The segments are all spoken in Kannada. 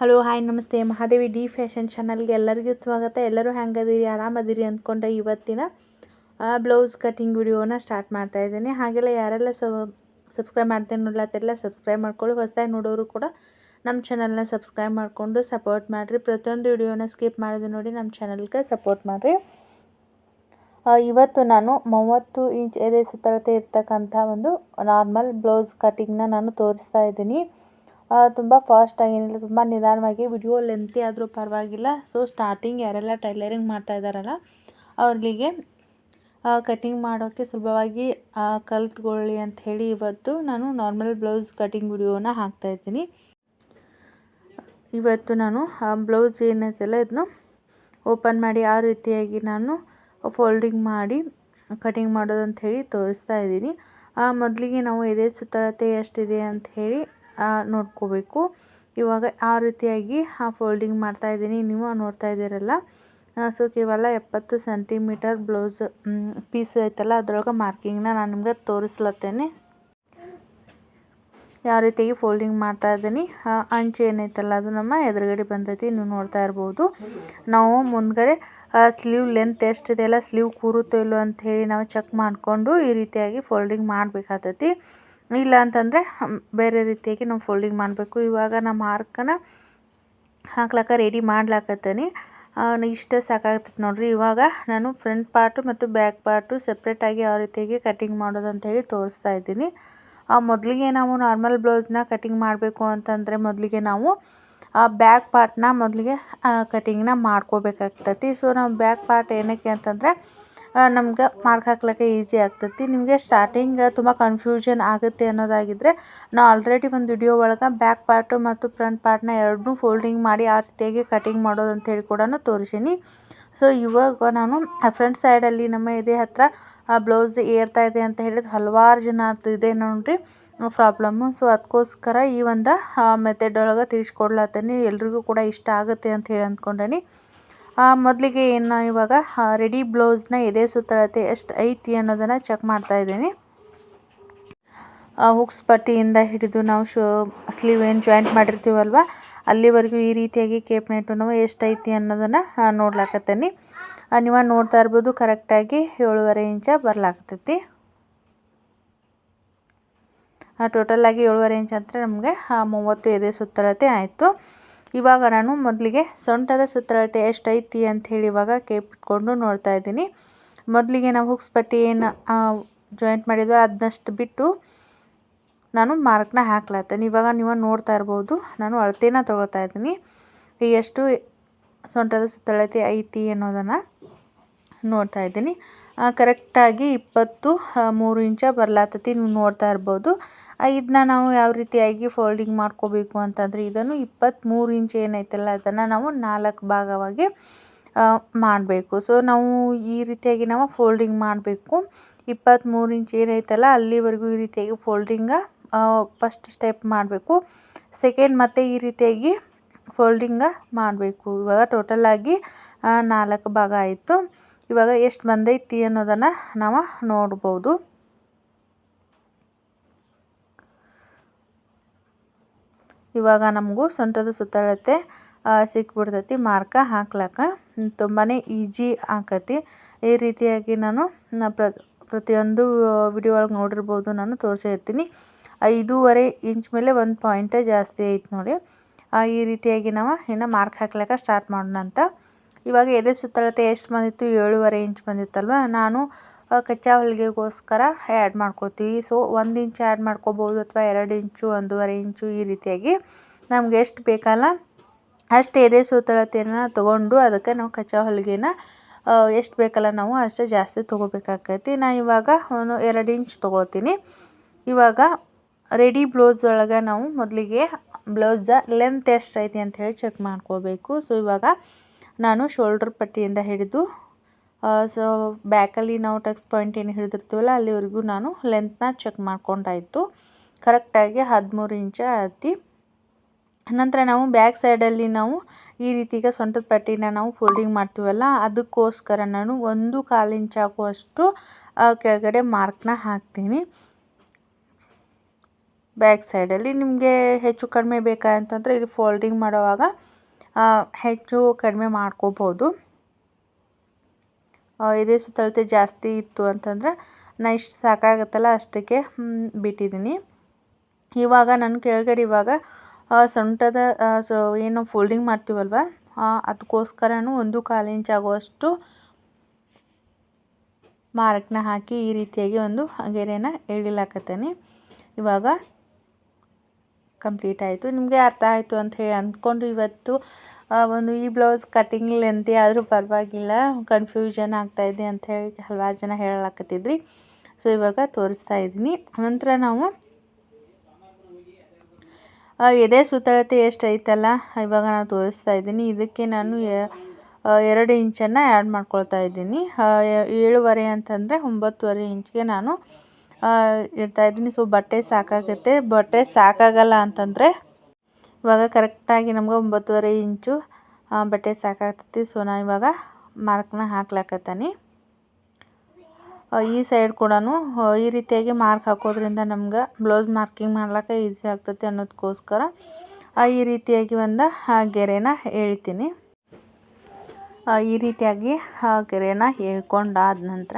ಹಲೋ ಹಾಯ್ ನಮಸ್ತೆ. ಮಹಾದೇವಿ ಡಿ ಫ್ಯಾಷನ್ ಚಾನಲ್ಗೆ ಎಲ್ಲರಿಗೂ ಸ್ವಾಗತ. ಎಲ್ಲರೂ ಹೆಂಗದಿರಿ, ಆರಾಮದಿರಿ ಅಂದ್ಕೊಂಡೆ ಇವತ್ತಿನ ಬ್ಲೌಸ್ ಕಟಿಂಗ್ ವಿಡಿಯೋನ ಸ್ಟಾರ್ಟ್ ಮಾಡ್ತಾ ಇದ್ದೀನಿ. ಹಾಗೆಲ್ಲ ಯಾರೆಲ್ಲ ಸಬ್ಸ್ಕ್ರೈಬ್ ಮಾಡ್ತೇನೆ ನೋಡ್ಲತ್ತೆಲ್ಲ ಸಬ್ಸ್ಕ್ರೈಬ್ ಮಾಡ್ಕೊಳ್ಳಿ. ಹೊಸದಾಗಿ ನೋಡೋರು ಕೂಡ ನಮ್ಮ ಚಾನಲ್ನ ಸಬ್ಸ್ಕ್ರೈಬ್ ಮಾಡಿಕೊಂಡು ಸಪೋರ್ಟ್ ಮಾಡಿರಿ. ಪ್ರತಿಯೊಂದು ವಿಡಿಯೋನ ಸ್ಕಿಪ್ ಮಾಡಿದೆ ನೋಡಿ ನಮ್ಮ ಚಾನಲ್ಗೆ ಸಪೋರ್ಟ್ ಮಾಡಿರಿ. ಇವತ್ತು ನಾನು 30 ಇಂಚ್ ಎದೆ ಸುತ್ತಳತೆ ಇರ್ತಕ್ಕಂಥ ಒಂದು ನಾರ್ಮಲ್ ಬ್ಲೌಸ್ ಕಟಿಂಗ್ನ ನಾನು ತೋರಿಸ್ತಾ ಇದ್ದೀನಿ. ತುಂಬ ಫಾಸ್ಟಾಗಿ ಏನಿಲ್ಲ, ತುಂಬ ನಿಧಾನವಾಗಿ, ವಿಡಿಯೋ ಲೆಂತಿ ಆದರೂ ಪರವಾಗಿಲ್ಲ. ಸೊ ಸ್ಟಾರ್ಟಿಂಗ್ ಯಾರೆಲ್ಲ ಟೈಲರಿಂಗ್ ಮಾಡ್ತಾ ಇದ್ದಾರಲ್ಲ ಅವರಿಗೆ ಕಟಿಂಗ್ ಮಾಡೋಕ್ಕೆ ಸುಲಭವಾಗಿ ಕಲ್ತ್ಕೊಳ್ಳಿ ಅಂಥೇಳಿ ಇವತ್ತು ನಾನು ನಾರ್ಮಲ್ ಬ್ಲೌಸ್ ಕಟಿಂಗ್ ವಿಡಿಯೋನ ಹಾಕ್ತಾಯಿದ್ದೀನಿ. ಇವತ್ತು ನಾನು ಬ್ಲೌಸ್ ಏನೈತಲ್ಲ ಇದನ್ನು ಓಪನ್ ಮಾಡಿ ಯಾವ ರೀತಿಯಾಗಿ ನಾನು ಫೋಲ್ಡಿಂಗ್ ಮಾಡಿ ಕಟಿಂಗ್ ಮಾಡೋದಂತ ಹೇಳಿ ತೋರಿಸ್ತಾ ಇದ್ದೀನಿ. ಮೊದಲಿಗೆ ನಾವು ಎದೆ ಸುತ್ತಳತೆ ಎಷ್ಟಿದೆ ಅಂಥೇಳಿ ನೋಡ್ಕೋಬೇಕು. ಇವಾಗ ಆ ರೀತಿಯಾಗಿ ಫೋಲ್ಡಿಂಗ್ ಮಾಡ್ತಾ ಇದ್ದೀನಿ, ನೀವು ನೋಡ್ತಾ ಇದ್ದೀರಲ್ಲ. ಸೊ ಕೇವಲ 70 ಸೆಂಟಿಮೀಟರ್ ಬ್ಲೌಸ್ ಪೀಸ್ ಐತಲ್ಲ ಅದರೊಳಗೆ ಮಾರ್ಕಿಂಗ್ನ ನಾನು ನಿಮ್ಗೆ ತೋರಿಸ್ಲತ್ತೇನೆ. ಯಾವ ರೀತಿಯಾಗಿ ಫೋಲ್ಡಿಂಗ್ ಮಾಡ್ತಾ ಇದ್ದೀನಿ. ಅಂಚು ಏನೈತಲ್ಲ ಅದು ನಮ್ಮ ಎದುರುಗಡೆ ಬಂದೈತಿ, ನೀವು ನೋಡ್ತಾ ಇರ್ಬೋದು. ನಾವು ಮುಂದ್ಗಡೆ ಸ್ಲೀವ್ ಲೆಂತ್ ಎಷ್ಟಿದೆಯಲ್ಲ, ಸ್ಲೀವ್ ಕೂರುತ್ತೋ ಇಲ್ಲೋ ಅಂಥೇಳಿ ನಾವು ಚೆಕ್ ಮಾಡಿಕೊಂಡು ಈ ರೀತಿಯಾಗಿ ಫೋಲ್ಡಿಂಗ್ ಮಾಡಬೇಕಾಗ್ತೈತಿ. ಇಲ್ಲ ಅಂತಂದರೆ ಬೇರೆ ರೀತಿಯಾಗಿ ನಾವು ಫೋಲ್ಡಿಂಗ್ ಮಾಡಬೇಕು. ಇವಾಗ ನಮ್ಮ ಮಾರ್ಕನ್ನು ಹಾಕ್ಲಕ್ಕ ರೆಡಿ ಮಾಡ್ಲಾಕತ್ತೀನಿ. ಇಷ್ಟೇ ಸಾಕಾಗ್ತೈತೆ ನೋಡಿರಿ. ಇವಾಗ ನಾನು ಫ್ರಂಟ್ ಪಾರ್ಟು ಮತ್ತು ಬ್ಯಾಕ್ ಪಾರ್ಟು ಸಪ್ರೇಟಾಗಿ ಯಾವ ರೀತಿಯಾಗಿ ಕಟಿಂಗ್ ಮಾಡೋದು ಅಂಥೇಳಿ ತೋರಿಸ್ತಾ ಇದ್ದೀನಿ. ಮೊದಲಿಗೆ ನಾವು ನಾರ್ಮಲ್ ಬ್ಲೌಸ್ನ ಕಟಿಂಗ್ ಮಾಡಬೇಕು ಅಂತಂದರೆ ಮೊದಲಿಗೆ ನಾವು ಬ್ಯಾಕ್ ಪಾರ್ಟ್ನ ಮೊದಲಿಗೆ ಕಟಿಂಗ್ನ ಮಾಡ್ಕೋಬೇಕಾಗ್ತೈತಿ. ಸೊ ನಾವು ಬ್ಯಾಕ್ ಪಾರ್ಟ್ ಏನಕ್ಕೆ ಅಂತಂದರೆ ನಮ್ಗೆ ಮಾರ್ಕ್ ಹಾಕ್ಲಿಕ್ಕೆ ಈಸಿ ಆಗ್ತೈತಿ. ನಿಮಗೆ ಸ್ಟಾರ್ಟಿಂಗ್ ತುಂಬ ಕನ್ಫ್ಯೂಷನ್ ಆಗುತ್ತೆ ಅನ್ನೋದಾಗಿದ್ದರೆ ನಾನು ಆಲ್ರೆಡಿ ಒಂದು ವಿಡಿಯೋ ಒಳಗೆ ಬ್ಯಾಕ್ ಪಾರ್ಟು ಮತ್ತು ಫ್ರಂಟ್ ಪಾರ್ಟ್ನ ಎರಡನ್ನೂ ಫೋಲ್ಡಿಂಗ್ ಮಾಡಿ ಆ ರೀತಿಯಾಗಿ ಕಟಿಂಗ್ ಮಾಡೋದು ಅಂತೇಳಿ ಕೂಡ ತೋರಿಸೀನಿ. ಸೊ ಇವಾಗ ನಾನು ಫ್ರಂಟ್ ಸೈಡಲ್ಲಿ ನಮ್ಮ ಎದೆ ಹತ್ರ ಬ್ಲೌಸ್ ಏರ್ತಾ ಇದೆ ಅಂತ ಹೇಳಿದ್ರೆ ಹಲವಾರು ಜನ ಇದೆ ನೋಡ್ರಿ ಪ್ರಾಬ್ಲಮ್ಮು. ಸೊ ಅದಕ್ಕೋಸ್ಕರ ಈ ಒಂದು ಮೆಥಡ್ ಒಳಗೆ ತಿಳಿಸ್ಕೊಡ್ಲತ್ತೀನಿ. ಎಲ್ರಿಗೂ ಕೂಡ ಇಷ್ಟ ಆಗುತ್ತೆ ಅಂತ ಹೇಳಿ ಅಂದ್ಕೊಂಡೇನಿ. ಮೊದಲಿಗೆ ಏನು ಇವಾಗ ರೆಡಿ ಬ್ಲೌಸ್ನ ಎದೆ ಸುತ್ತಳತೆ ಎಷ್ಟು ಐತಿ ಅನ್ನೋದನ್ನು ಚೆಕ್ ಮಾಡ್ತಾ ಇದ್ದೀನಿ. ಹುಕ್ಸ್ ಪಟ್ಟಿಯಿಂದ ಹಿಡಿದು ನಾವು ಸ್ಲೀವ್ ಏನು ಜಾಯಿಂಟ್ ಮಾಡಿರ್ತೀವಲ್ವ ಅಲ್ಲಿವರೆಗೂ ಈ ರೀತಿಯಾಗಿ ಕೇಪ್ ನೆಟ್ಟು ನಾವು ಎಷ್ಟು ಐತಿ ಅನ್ನೋದನ್ನು ನೋಡ್ಲಾಕತ್ತೀನಿ. ನೀವು ನೋಡ್ತಾ ಇರ್ಬೋದು ಕರೆಕ್ಟಾಗಿ 7.5 ಇಂಚ ಬರ್ಲಾಗ್ತೈತಿ. ಟೋಟಲಾಗಿ 7.5 ಇಂಚ್ ಅಂದರೆ ನಮಗೆ 30 ಎದೆ ಸುತ್ತಳತೆ ಆಯಿತು. ಇವಾಗ ನಾನು ಮೊದಲಿಗೆ ಸೊಂಟದ ಸುತ್ತಳತೆ ಎಷ್ಟು ಐತಿ ಅಂಥೇಳಿ ಇವಾಗ ಕೇಪ್ ಇಟ್ಕೊಂಡು ನೋಡ್ತಾ ಇದ್ದೀನಿ. ಮೊದಲಿಗೆ ನಾವು ಹುಕ್ಸ್ ಪಟ್ಟಿ ಏನು ಜಾಯಿಂಟ್ ಮಾಡಿದ್ವಿ ಅದನ್ನಷ್ಟು ಬಿಟ್ಟು ನಾನು ಮಾರ್ಕ್ನ ಹಾಕ್ಲತ್ತೀನಿ. ಇವಾಗ ನೀವು ನೋಡ್ತಾ ಇರ್ಬೋದು ನಾನು ಅಳತೆನ ತೊಗೊಳ್ತಾ ಇದ್ದೀನಿ. ಎಷ್ಟು ಸೊಂಟದ ಸುತ್ತಳತೆ ಐತಿ ಅನ್ನೋದನ್ನು ನೋಡ್ತಾ ಇದ್ದೀನಿ. ಕರೆಕ್ಟಾಗಿ 23 ಇಂಚ ಬರ್ಲಾತತಿ, ನೀವು ನೋಡ್ತಾ ಇರ್ಬೋದು. ಇದನ್ನ ನಾವು ಯಾವ ರೀತಿಯಾಗಿ ಫೋಲ್ಡಿಂಗ್ ಮಾಡ್ಕೋಬೇಕು ಅಂತಂದರೆ ಇದನ್ನು 23 ಇಂಚ್ ಏನೈತಲ್ಲ ಅದನ್ನು ನಾವು 4 ಭಾಗವಾಗಿ ಮಾಡಬೇಕು. ಸೊ ನಾವು ಈ ರೀತಿಯಾಗಿ ನಾವು ಫೋಲ್ಡಿಂಗ್ ಮಾಡಬೇಕು. 23 ಇಂಚ್ ಏನೈತಲ್ಲ ಅಲ್ಲಿವರೆಗೂ ಈ ರೀತಿಯಾಗಿ ಫೋಲ್ಡಿಂಗ ಫಸ್ಟ್ ಸ್ಟೆಪ್ ಮಾಡಬೇಕು. ಸೆಕೆಂಡ್ ಮತ್ತೆ ಈ ರೀತಿಯಾಗಿ ಫೋಲ್ಡಿಂಗ ಮಾಡಬೇಕು. ಇವಾಗ ಟೋಟಲಾಗಿ 4 ಭಾಗ ಆಯಿತು. ಇವಾಗ ಎಷ್ಟು ಬಂದೈತಿ ಅನ್ನೋದನ್ನು ನಾವು ನೋಡ್ಬೋದು. ಇವಾಗ ನಮಗೂ ಸೊಂಟದ ಸುತ್ತಳತೆ ಸಿಕ್ಬಿಡ್ತೈತಿ. ಮಾರ್ಕ ಹಾಕ್ಲಕ್ಕ ತುಂಬಾ ಈಜಿ ಆಕತಿ. ಈ ರೀತಿಯಾಗಿ ನಾನು ಪ್ರತಿಯೊಂದು ವಿಡಿಯೋ ಒಳಗೆ ನೋಡಿರ್ಬೋದು, ನಾನು ತೋರಿಸಿರ್ತೀನಿ. 5.5 ಇಂಚ್ ಮೇಲೆ 1 ಪಾಯಿಂಟೇ ಜಾಸ್ತಿ ಐತೆ ನೋಡಿ. ಈ ರೀತಿಯಾಗಿ ನಾವು ಇನ್ನು ಮಾರ್ಕ್ ಹಾಕ್ಲಿಕ್ಕೆ ಸ್ಟಾರ್ಟ್ ಮಾಡೋಣ ಅಂತ. ಇವಾಗ ಎದೆ ಸುತ್ತಳತೆ ಎಷ್ಟು ಬಂದಿತ್ತು, 7.5 ಇಂಚ್ ಬಂದಿತ್ತಲ್ವ. ನಾನು ಕಚ್ಚಾ ಹೊಲಿಗೆಗೋಸ್ಕರ ಆ್ಯಡ್ ಮಾಡ್ಕೊತೀವಿ. ಸೊ 1 ಇಂಚ್ ಆ್ಯಡ್ ಮಾಡ್ಕೋಬೋದು ಅಥವಾ 2 ಇಂಚು 1.5 ಇಂಚು ಈ ರೀತಿಯಾಗಿ ನಮ್ಗೆ ಎಷ್ಟು ಬೇಕಲ್ಲ ಅಷ್ಟು ಎದೆ ಸುತ್ತಳತೆಯನ್ನು ತೊಗೊಂಡು ಅದಕ್ಕೆ ನಾವು ಕಚ್ಚಾ ಹೊಲಿಗೆನ ಎಷ್ಟು ಬೇಕಲ್ಲ ನಾವು ಅಷ್ಟು ಜಾಸ್ತಿ ತೊಗೋಬೇಕಾಗೈತಿ. ನಾನು ಇವಾಗ 2 ಇಂಚ್ ತೊಗೊಳ್ತೀನಿ. ಇವಾಗ ರೆಡಿ ಬ್ಲೌಸ್ ಒಳಗೆ ನಾವು ಮೊದಲಿಗೆ ಬ್ಲೌಸ ಲೆಂತ್ ಎಷ್ಟು ಐತಿ ಅಂಥೇಳಿ ಚೆಕ್ ಮಾಡ್ಕೋಬೇಕು. ಸೊ ಇವಾಗ ನಾನು ಶೋಲ್ಡ್ರ್ ಪಟ್ಟಿಯಿಂದ ಹಿಡಿದು ಸೊ ಬ್ಯಾಕಲ್ಲಿ ನಾವು ಟಕ್ಸ್ ಪಾಯಿಂಟ್ ಏನು ಹಿಡಿದಿರ್ತೀವಲ್ಲ ಅಲ್ಲಿವರೆಗೂ ನಾನು ಲೆಂತ್ನ ಚೆಕ್ ಮಾಡ್ಕೊಂಡಾಯಿತು. ಕರೆಕ್ಟಾಗಿ 13 ಇಂಚ ಐತಿ. ನಂತರ ನಾವು ಬ್ಯಾಕ್ ಸೈಡಲ್ಲಿ ನಾವು ಈ ರೀತಿಗೆ ಸೊಂಟದ ಪಟ್ಟಿನ ನಾವು ಫೋಲ್ಡಿಂಗ್ ಮಾಡ್ತೀವಲ್ಲ ಅದಕ್ಕೋಸ್ಕರ ನಾನು 1/4 ಇಂಚ್ ಆಗುವಷ್ಟು ಕೆಳಗಡೆ ಮಾರ್ಕ್ನ ಹಾಕ್ತೀನಿ. ಬ್ಯಾಕ್ ಸೈಡಲ್ಲಿ ನಿಮಗೆ ಹೆಚ್ಚು ಕಡಿಮೆ ಬೇಕಂತಂದರೆ ಇಲ್ಲಿ ಫೋಲ್ಡಿಂಗ್ ಮಾಡುವಾಗ ಹೆಚ್ಚು ಕಡಿಮೆ ಮಾಡ್ಕೋಬೋದು. ಇದೇ ಸುತ್ತಳತೆ ಜಾಸ್ತಿ ಇತ್ತು ಅಂತಂದರೆ ನಾನು ಇಷ್ಟು ಸಾಕಾಗುತ್ತಲ್ಲ ಅಷ್ಟಕ್ಕೆ ಬಿಟ್ಟಿದ್ದೀನಿ. ಇವಾಗ ನಾನು ಕೆಳಗಡೆ ಇವಾಗ ಸೊಂಟದ ಏನು ಫೋಲ್ಡಿಂಗ್ ಮಾಡ್ತೀವಲ್ವ ಅದಕ್ಕೋಸ್ಕರನೂ 1/4 ಇಂಚ್ ಆಗುವಷ್ಟು ಮಾರ್ಕ್ನ ಹಾಕಿ ಈ ರೀತಿಯಾಗಿ ಒಂದು ಗೆರೆನ ಎಳಿಲಾಕತ್ತೀನಿ. ಇವಾಗ ಕಂಪ್ಲೀಟ್ ಆಯಿತು. ನಿಮಗೆ ಅರ್ಥ ಆಯಿತು ಅಂತ ಹೇಳಿ ಅಂದ್ಕೊಂಡು ಇವತ್ತು ಒಂದು ಈ ಬ್ಲೌಸ್ ಕಟ್ಟಿಂಗ್ ಲೆಂತಿ ಆದರೂ ಪರವಾಗಿಲ್ಲ, ಕನ್ಫ್ಯೂಷನ್ ಆಗ್ತಾಯಿದೆ ಅಂತ ಹೇಳಿ ಹಲವಾರು ಜನ ಹೇಳಾಕತ್ತಿದ್ರಿ. ಸೊ ಇವಾಗ ತೋರಿಸ್ತಾ ಇದ್ದೀನಿ. ನಂತರ ನಾವು ಎದೆ ಸುತ್ತಳತೆ ಎಷ್ಟು ಐತಲ್ಲ ಇವಾಗ ನಾನು ತೋರಿಸ್ತಾ ಇದ್ದೀನಿ. ಇದಕ್ಕೆ ನಾನು 2 ಇಂಚನ್ನು ಆ್ಯಡ್ ಮಾಡ್ಕೊಳ್ತಾ ಇದ್ದೀನಿ. 7.5 ಅಂತಂದರೆ 9.5 ಇಂಚ್ಗೆ ನಾನು ಇಡ್ತಾಯಿದ್ದೀನಿ. ಸೊ ಬಟ್ಟೆ ಸಾಕಾಗುತ್ತೆ. ಬಟ್ಟೆ ಸಾಕಾಗಲ್ಲ ಅಂತಂದರೆ ಇವಾಗ ಕರೆಕ್ಟಾಗಿ ನಮ್ಗೆ 9.5 ಇಂಚು ಬಟ್ಟೆ ಸಾಕಾಗ್ತೈತಿ. ಸೊ ನಾನು ಇವಾಗ ಮಾರ್ಕ್ನ ಹಾಕ್ಲಾಕತ್ತೀನಿ. ಈ ಸೈಡ್ ಕೂಡ ಈ ರೀತಿಯಾಗಿ ಮಾರ್ಕ್ ಹಾಕೋದ್ರಿಂದ ನಮ್ಗೆ ಬ್ಲೌಸ್ ಮಾರ್ಕಿಂಗ್ ಮಾಡ್ಲಿಕ್ಕೆ ಈಸಿ ಆಗ್ತೈತಿ ಅನ್ನೋದಕ್ಕೋಸ್ಕರ ಈ ರೀತಿಯಾಗಿ ಒಂದು ಗೆರೆನ ಎಳಿತೀನಿ. ಈ ರೀತಿಯಾಗಿ ಗೆರೆನ ಎಳ್ಕೊಂಡಾದ ನಂತರ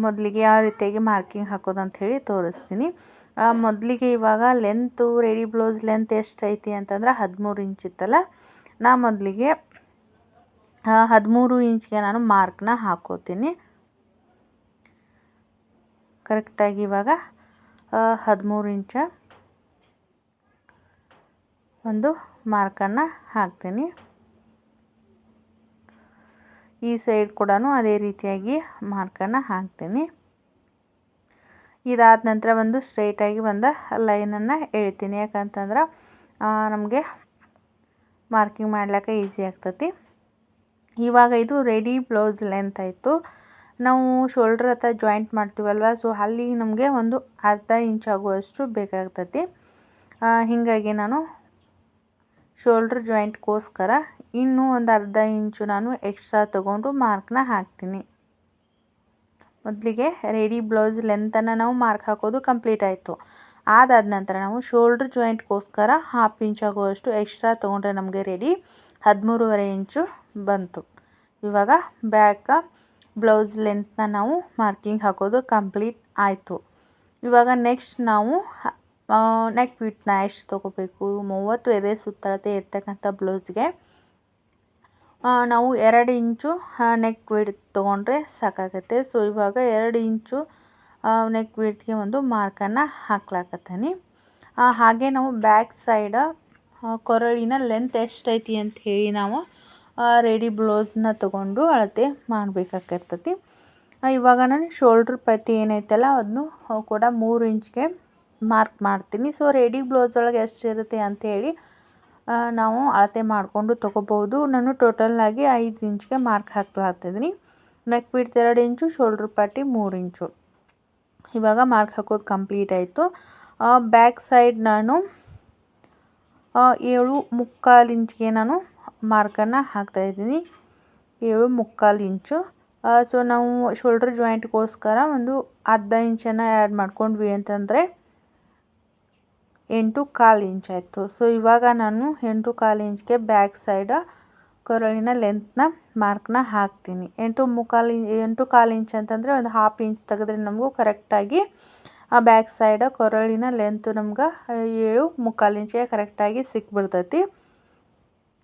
ಮೊದಲಿಗೆ ಯಾವ ರೀತಿಯಾಗಿ ಮಾರ್ಕಿಂಗ್ ಹಾಕೋದು ಅಂತ ಹೇಳಿ ತೋರಿಸ್ತೀನಿ. ಮೊದಲಿಗೆ ಇವಾಗ ಲೆಂತು ರೆಡಿ ಬ್ಲೌಸ್ ಲೆಂತ್ ಎಷ್ಟು ಐತಿ ಅಂತಂದ್ರೆ 13 ಇಂಚ್ ಇತ್ತಲ್ಲ, ನಾ ಮೊದಲಿಗೆ 13 ಇಂಚ್ಗೆ ನಾನು ಮಾರ್ಕ್ನ ಹಾಕೋತೀನಿ. ಕರೆಕ್ಟಾಗಿ ಇವಾಗ 13 ಇಂಚ ಒಂದು ಮಾರ್ಕನ್ನು ಹಾಕ್ತೀನಿ. ಈ ಸೈಡ್ ಕೂಡ ಅದೇ ರೀತಿಯಾಗಿ ಮಾರ್ಕನ್ನು ಹಾಕ್ತೀನಿ. ಇದಾದ ನಂತರ ಒಂದು ಸ್ಟ್ರೈಟಾಗಿ ಒಂದು ಲೈನನ್ನು ಎಳಿತೀನಿ. ಯಾಕಂತಂದ್ರೆ ನಮಗೆ ಮಾರ್ಕಿಂಗ್ ಮಾಡ್ಲಿಕ್ಕೆ ಈಸಿ ಆಗ್ತೈತಿ. ಇವಾಗ ಇದು ರೆಡಿ ಬ್ಲೌಸ್ ಲೆಂತ್ ಆಯಿತು. ನಾವು ಶೋಲ್ಡ್ರ್ ಹತ್ರ ಜಾಯಿಂಟ್ ಮಾಡ್ತೀವಲ್ವ, ಸೊ ಅಲ್ಲಿ ನಮಗೆ ಒಂದು ಅರ್ಧ ಇಂಚ್ ಆಗುವಷ್ಟು ಬೇಕಾಗ್ತೈತಿ. ಹೀಗಾಗಿ ನಾನು ಶೋಲ್ಡ್ರ್ ಜಾಯಿಂಟ್ಗೋಸ್ಕರ ಇನ್ನೂ ಒಂದು ಅರ್ಧ ಇಂಚು ನಾನು ಎಕ್ಸ್ಟ್ರಾ ತೊಗೊಂಡು ಮಾರ್ಕ್ನ ಹಾಕ್ತೀನಿ. ಮೊದಲಿಗೆ ರೆಡಿ ಬ್ಲೌಸ್ ಲೆಂತನ್ನು ನಾವು ಮಾರ್ಕ್ ಹಾಕೋದು ಕಂಪ್ಲೀಟ್ ಆಯಿತು. ಅದಾದ ನಂತರ ನಾವು ಶೋಲ್ಡ್ರ್ ಜಾಯಿಂಟ್ಗೋಸ್ಕರ 1/2 ಇಂಚ್ ಆಗುವಷ್ಟು ಎಕ್ಸ್ಟ್ರಾ ತೊಗೊಂಡ್ರೆ ನಮಗೆ ರೆಡಿ 13.5 ಇಂಚು ಬಂತು. ಇವಾಗ ಬ್ಯಾಕ್ ಬ್ಲೌಸ್ ಲೆಂತ್ನ ನಾವು ಮಾರ್ಕಿಂಗ್ ಹಾಕೋದು ಕಂಪ್ಲೀಟ್ ಆಯಿತು. ಇವಾಗ ನೆಕ್ಸ್ಟ್ ನಾವು ನೆಕ್ ವಿಡ್ತ್ನ ಎಷ್ಟು ತೊಗೋಬೇಕು, 30 ಎದೆ ಸುತ್ತಳತೆ ಇರ್ತಕ್ಕಂಥ ಬ್ಲೌಸ್ಗೆ ನಾವು 2 ಇಂಚು ನೆಕ್ ವಿಡ್ತ್ ತೊಗೊಂಡ್ರೆ ಸಾಕಾಗುತ್ತೆ. ಸೊ ಇವಾಗ 2 ಇಂಚು ನೆಕ್ ವಿಡ್ತ್ಗೆ ಒಂದು ಮಾರ್ಕನ್ನು ಹಾಕ್ಲಾಕತ್ತೀನಿ. ಹಾಗೆ ನಾವು ಬ್ಯಾಕ್ ಸೈಡ ಕೊರಳಿನ ಲೆಂತ್ ಎಷ್ಟೈತಿ ಅಂತ ಹೇಳಿ ನಾವು ರೆಡಿ ಬ್ಲೌಸ್ನ ತೊಗೊಂಡು ಅಳತೆ ಮಾಡಬೇಕಾಗಿರ್ತೈತಿ. ಇವಾಗ ನಾನು ಶೋಲ್ಡ್ರ್ ಪಟ್ಟಿ ಏನೈತಲ್ಲ ಅದನ್ನು ಕೂಡ 3 ಇಂಚ್ಗೆ ಮಾರ್ಕ್ ಮಾಡ್ತೀನಿ. ಸೊ ರೆಡಿ ಬ್ಲೌಸ್ ಒಳಗೆ ಎಷ್ಟಿರುತ್ತೆ ಅಂಥೇಳಿ ನಾವು ಅಳತೆ ಮಾಡಿಕೊಂಡು ತೊಗೋಬೋದು. ನಾನು ಟೋಟಲ್ಲಾಗಿ 5 ಇಂಚ್ಗೆ ಮಾರ್ಕ್ ಹಾಕ್ತಿದ್ದೀನಿ. ನೆಕ್ ವಿಡ್ತ್ 2 ಇಂಚು, ಶೋಲ್ಡ್ರ್ ಪಟ್ಟಿ 3 ಇಂಚು. ಇವಾಗ ಮಾರ್ಕ್ ಹಾಕೋದು ಕಂಪ್ಲೀಟ್ ಆಯಿತು. ಬ್ಯಾಕ್ ಸೈಡ್ ನಾನು 7.25 ಇಂಚ್ಗೆ ನಾನು ಮಾರ್ಕನ್ನು ಹಾಕ್ತಾಯಿದ್ದೀನಿ. 7.25 ಇಂಚು. ಸೊ ನಾವು ಶೋಲ್ಡ್ರ್ ಜಾಯಿಂಟ್ಗೋಸ್ಕರ ಒಂದು ಅರ್ಧ ಇಂಚನ್ನು ಆ್ಯಡ್ ಮಾಡ್ಕೊಂಡ್ವಿ ಅಂತಂದರೆ 8.25 ಇಂಚ್ ಆಯಿತು. ಸೊ ಇವಾಗ ನಾನು 8.25 ಇಂಚ್ಗೆ ಬ್ಯಾಕ್ ಸೈಡ ಕೊರಳಿನ ಲೆಂತ್ನ ಮಾರ್ಕ್ನ ಹಾಕ್ತೀನಿ. 8.25 ಇಂಚ್ ಅಂತಂದರೆ ಒಂದು 1/2 ಇಂಚ್ ತೆಗೆದ್ರೆ ನಮಗೂ ಕರೆಕ್ಟಾಗಿ ಬ್ಯಾಕ್ ಸೈಡ ಕೊರಳಿನ ಲೆಂತು ನಮ್ಗೆ 7.25 ಇಂಚ್ಗೆ ಕರೆಕ್ಟಾಗಿ ಸಿಕ್ಬಿಡ್ತೈತಿ.